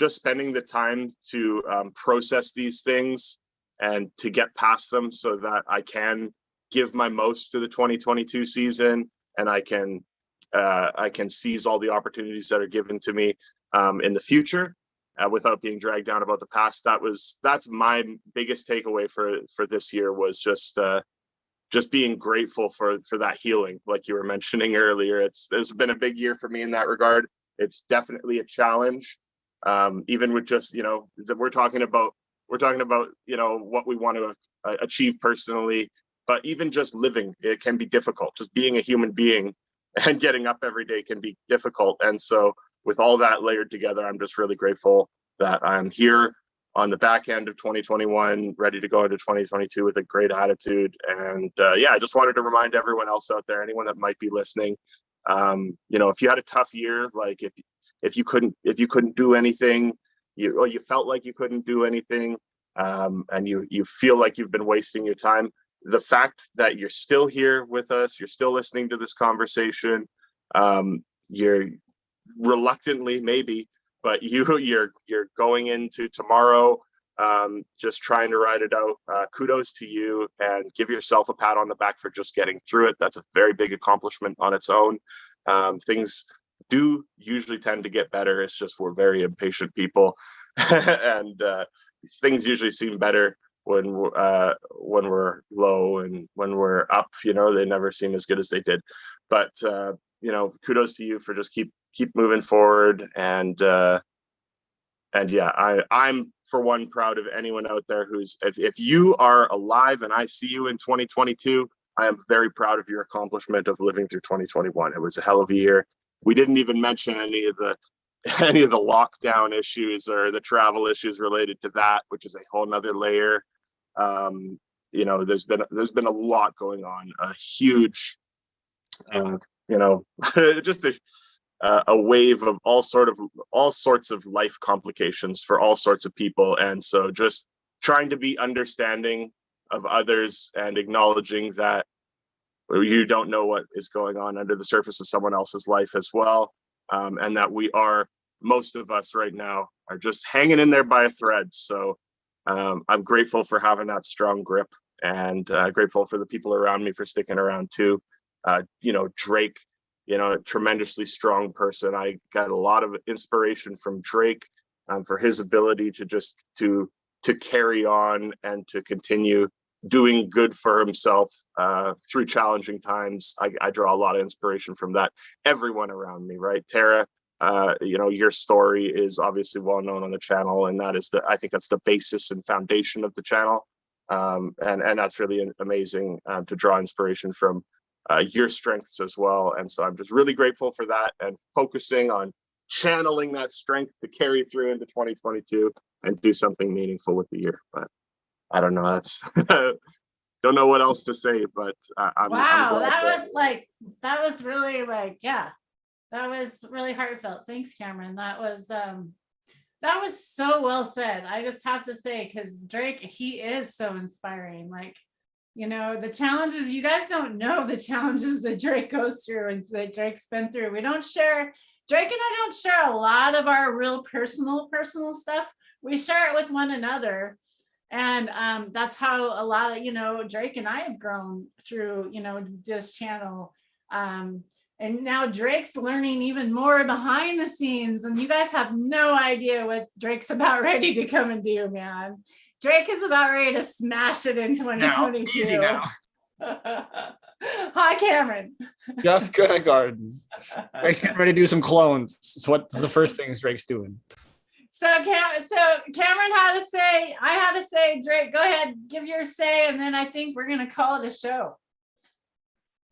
spending the time to process these things and to get past them so that I can give my most to the 2022 season, and I can seize all the opportunities that are given to me in the future without being dragged down about the past. That's my biggest takeaway for this year, was just being grateful for that healing, like you were mentioning earlier. It's been a big year for me in that regard. It's definitely a challenge, even with just we're talking about what we want to achieve personally, but even just living, it can be difficult. Just being a human being and getting up every day can be difficult. And so with all that layered together, I'm just really grateful that I'm here on the back end of 2021, ready to go into 2022 with a great attitude. And I just wanted to remind everyone else out there, anyone that might be listening, if you had a tough year, like if you couldn't do anything, you felt like you couldn't do anything, and you feel like you've been wasting your time, the fact that you're still here with us, you're still listening to this conversation, you're reluctantly maybe, but you're going into tomorrow just trying to ride it out. Kudos to you, and give yourself a pat on the back for just getting through it. That's a very big accomplishment on its own. Things do usually tend to get better. It's just we're very impatient people, and things usually seem better when we're low, and when we're up, they never seem as good as they did. But kudos to you for just keep moving forward. And I'm for one proud of anyone out there who's, if you are alive and I see you in 2022, I am very proud of your accomplishment of living through 2021. It was a hell of a year. We didn't even mention any of the lockdown issues or the travel issues related to that, which is a whole nother layer. There's been a lot going on, a huge, just a wave of all sorts of life complications for all sorts of people. And so just trying to be understanding of others and acknowledging that you don't know what is going on under the surface of someone else's life as well. And that most of us right now are just hanging in there by a thread. So I'm grateful for having that strong grip, and grateful for the people around me for sticking around too. Drake, a tremendously strong person. I got a lot of inspiration from Drake for his ability to just to carry on and to continue doing good for himself through challenging times. I draw a lot of inspiration from that. Everyone around me, right? Tara, your story is obviously well known on the channel, and I think that's the basis and foundation of the channel. And that's really amazing to draw inspiration from your strengths as well. And so I'm just really grateful for that, and focusing on channeling that strength to carry through into 2022 and do something meaningful with the year. But I don't know, don't know what else to say, but I'm that was really that was really heartfelt. Thanks, Cameron. That was That was so well said. I just have to say, because Drake, he is so inspiring. Like, you know, the challenges, you guys don't know the challenges that Drake goes through and that Drake's been through. We don't share, Drake and I don't share a lot of our real personal stuff. We share it with one another. And that's how a lot of, you know, Drake and I have grown through, you know, this channel. And now Drake's learning even more behind the scenes, and you guys have no idea what Drake's about ready to come and do, man. Drake is about ready to smash it in 2022. Easy now. Hi, Cameron. Just gonna garden. Drake's getting ready to do some clones. So what's the first things Drake's doing? So Cameron had to say, I had to say, Drake, go ahead, give your say, and then I think we're gonna call it a show.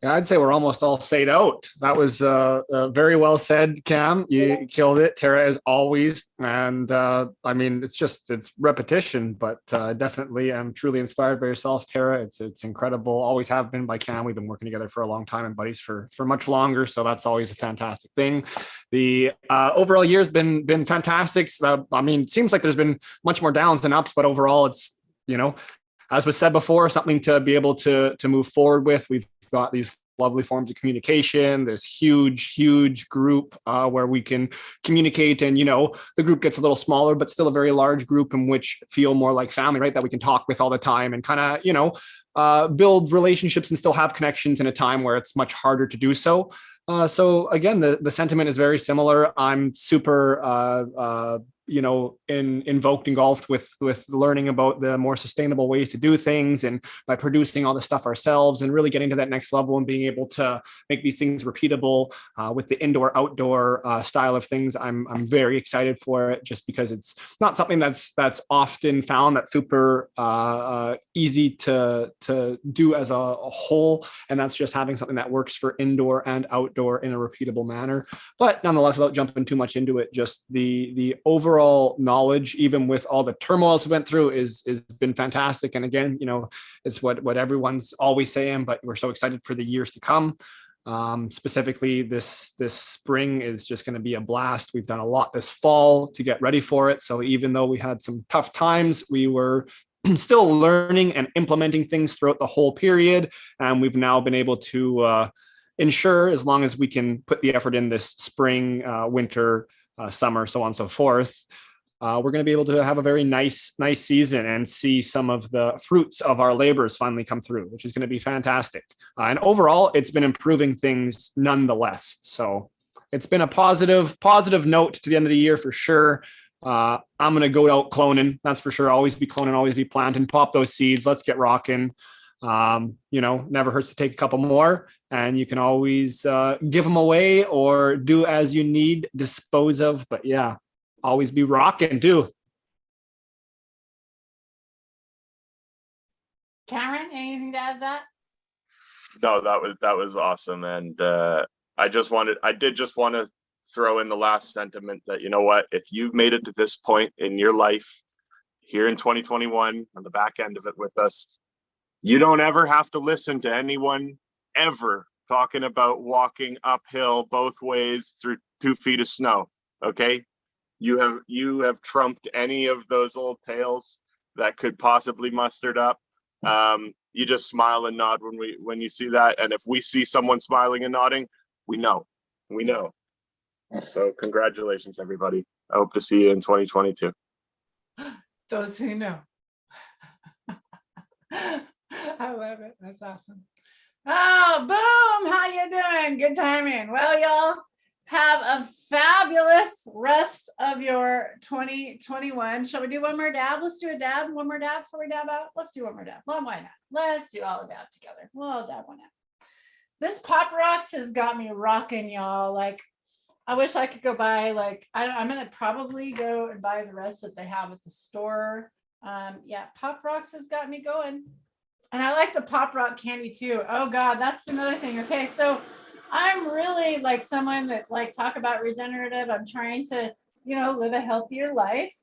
Yeah, I'd say we're almost all said out. That was very well said, Cam. You killed it, Tara, as always. And I mean, it's repetition, but definitely I'm truly inspired by yourself, Tara. It's incredible. Always have been by Cam. We've been working together for a long time and buddies for much longer. So that's always a fantastic thing. The overall year has been fantastic. I mean, it seems like there's been much more downs than ups, but overall it's, you know, as was said before, something to be able to move forward with. We've got these lovely forms of communication, this huge group where we can communicate, and you know, the group gets a little smaller but still a very large group in which feel more like family, right, that we can talk with all the time and kind of, you know, build relationships and still have connections in a time where it's much harder to do so. So again, the sentiment is very similar. I'm super you know, engulfed with learning about the more sustainable ways to do things, and by producing all the stuff ourselves and really getting to that next level and being able to make these things repeatable with the indoor outdoor style of things. I'm very excited for it, just because it's not something that's often found, that's super easy to do as a whole, and that's just having something that works for indoor and outdoor in a repeatable manner. But nonetheless, without jumping too much into it, just the overall knowledge, even with all the turmoils we went through, is been fantastic. And again, you know, it's what everyone's always saying, but we're so excited for the years to come. Specifically, this spring is just going to be a blast. We've done a lot this fall to get ready for it. So even though we had some tough times, we were still learning and implementing things throughout the whole period. And we've now been able to ensure, as long as we can put the effort in this spring, winter, summer, so on and so forth, we're going to be able to have a very nice season and see some of the fruits of our labors finally come through, which is going to be fantastic. And overall, it's been improving things nonetheless. So it's been a positive note to the end of the year for sure. I'm going to go out cloning. That's for sure. Always be cloning, always be planting, pop those seeds. Let's get rocking. You know, never hurts to take a couple more, and you can always give them away or do as you need, dispose of. But yeah, always be rocking too. Cameron, anything to add to that? No, that was awesome. And I did just want to throw in the last sentiment that, you know what, if you've made it to this point in your life here in 2021, on the back end of it with us, you don't ever have to listen to anyone ever talking about walking uphill both ways through 2 feet of snow. Okay. You have trumped any of those old tales that could possibly mustered up. You just smile and nod when you see that. And if we see someone smiling and nodding, we know. So congratulations, everybody. I hope to see you in 2022. Those who know. I love it. That's awesome. Oh, boom. How you doing? Good timing. Well, y'all have a fabulous rest of your 2021. Shall we do one more dab? Let's do a dab. One more dab before we dab out. Let's do one more dab. Well, why not? Let's do all the dab together. We'll all dab one out. This Pop Rocks has got me rocking, y'all. Like, I wish I could go buy, like, I'm going to probably go and buy the rest that they have at the store. Yeah, Pop Rocks has got me going. And I like the Pop Rock candy too. Oh God, that's another thing. Okay, so I'm really like someone that like talk about regenerative. I'm trying to, you know, live a healthier life.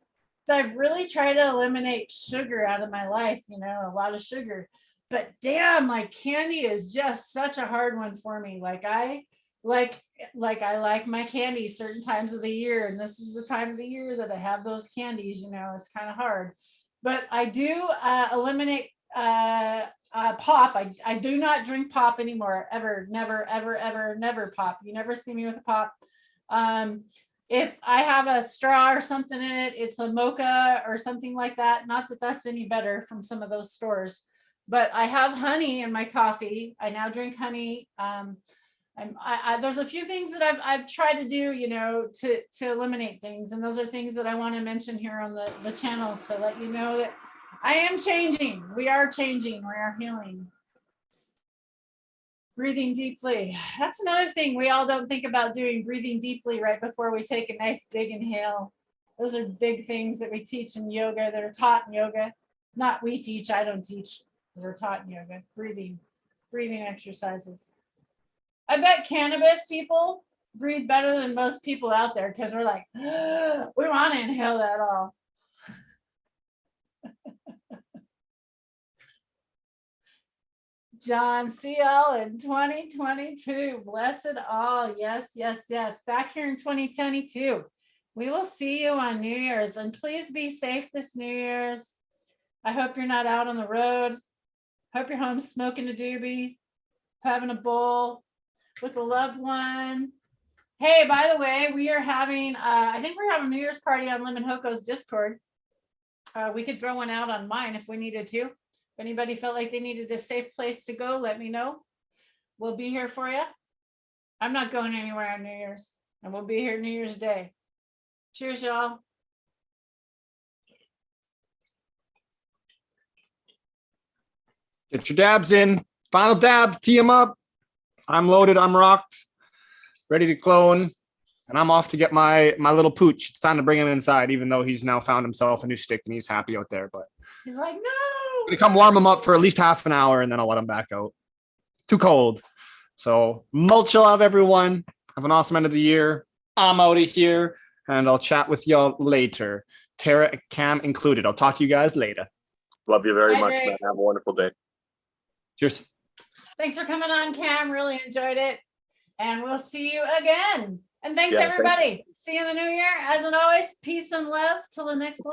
So I've really tried to eliminate sugar out of my life, you know, a lot of sugar. But damn, like candy is just such a hard one for me. Like I like I like my candy certain times of the year, and this is the time of the year that I have those candies. It's kind of hard, but I do eliminate pop. I do not drink pop anymore, ever, never, ever, ever, never pop. You never see me with a pop. If I have a straw or something in it, it's a mocha or something like that. Not that that's any better from some of those stores, but I have honey in my coffee. I now drink honey. There's a few things that I've tried to do, to eliminate things. And those are things that I want to mention here on the channel to let you know that I am changing. We are changing. We are healing. Breathing deeply. That's another thing we all don't think about doing, breathing deeply right before we take a nice big inhale. Those are big things that we teach in yoga, that are taught in yoga. Not we teach, I don't teach. They're taught in yoga. Breathing exercises. I bet cannabis people breathe better than most people out there, because we're like, we want to inhale that all. John, see y'all in 2022. Blessed all. Yes, yes, yes. Back here in 2022. We will see you on New Year's, and please be safe this New Year's. I hope you're not out on the road. Hope you're home smoking a doobie, having a bowl with a loved one. Hey, by the way, we are having, I think we're having a New Year's party on Lemon Hoko's Discord. We could throw one out on mine if we needed to. If anybody felt like they needed a safe place to go, let me know. We'll be here for you. I'm not going anywhere on New Year's, and we'll be here New Year's Day. Cheers, y'all. Get your dabs in. Final dabs, tee them up. I'm loaded, I'm rocked, ready to clone, and I'm off to get my little pooch. It's time to bring him inside, even though he's now found himself a new stick and he's happy out there. But he's like, no. I'm gonna come warm him up for at least half an hour, and then I'll let him back out. Too cold. So much love, everyone. Have an awesome end of the year. I'm out of here, and I'll chat with y'all later. Tara, Cam included. I'll talk to you guys later. Love you very Bye, much, Drake. man. Have a wonderful day. Cheers. Thanks for coming on, Cam. Really enjoyed it. And we'll see you again. And thanks, Yeah, everybody. See you in the new year. As always, peace and love till the next one.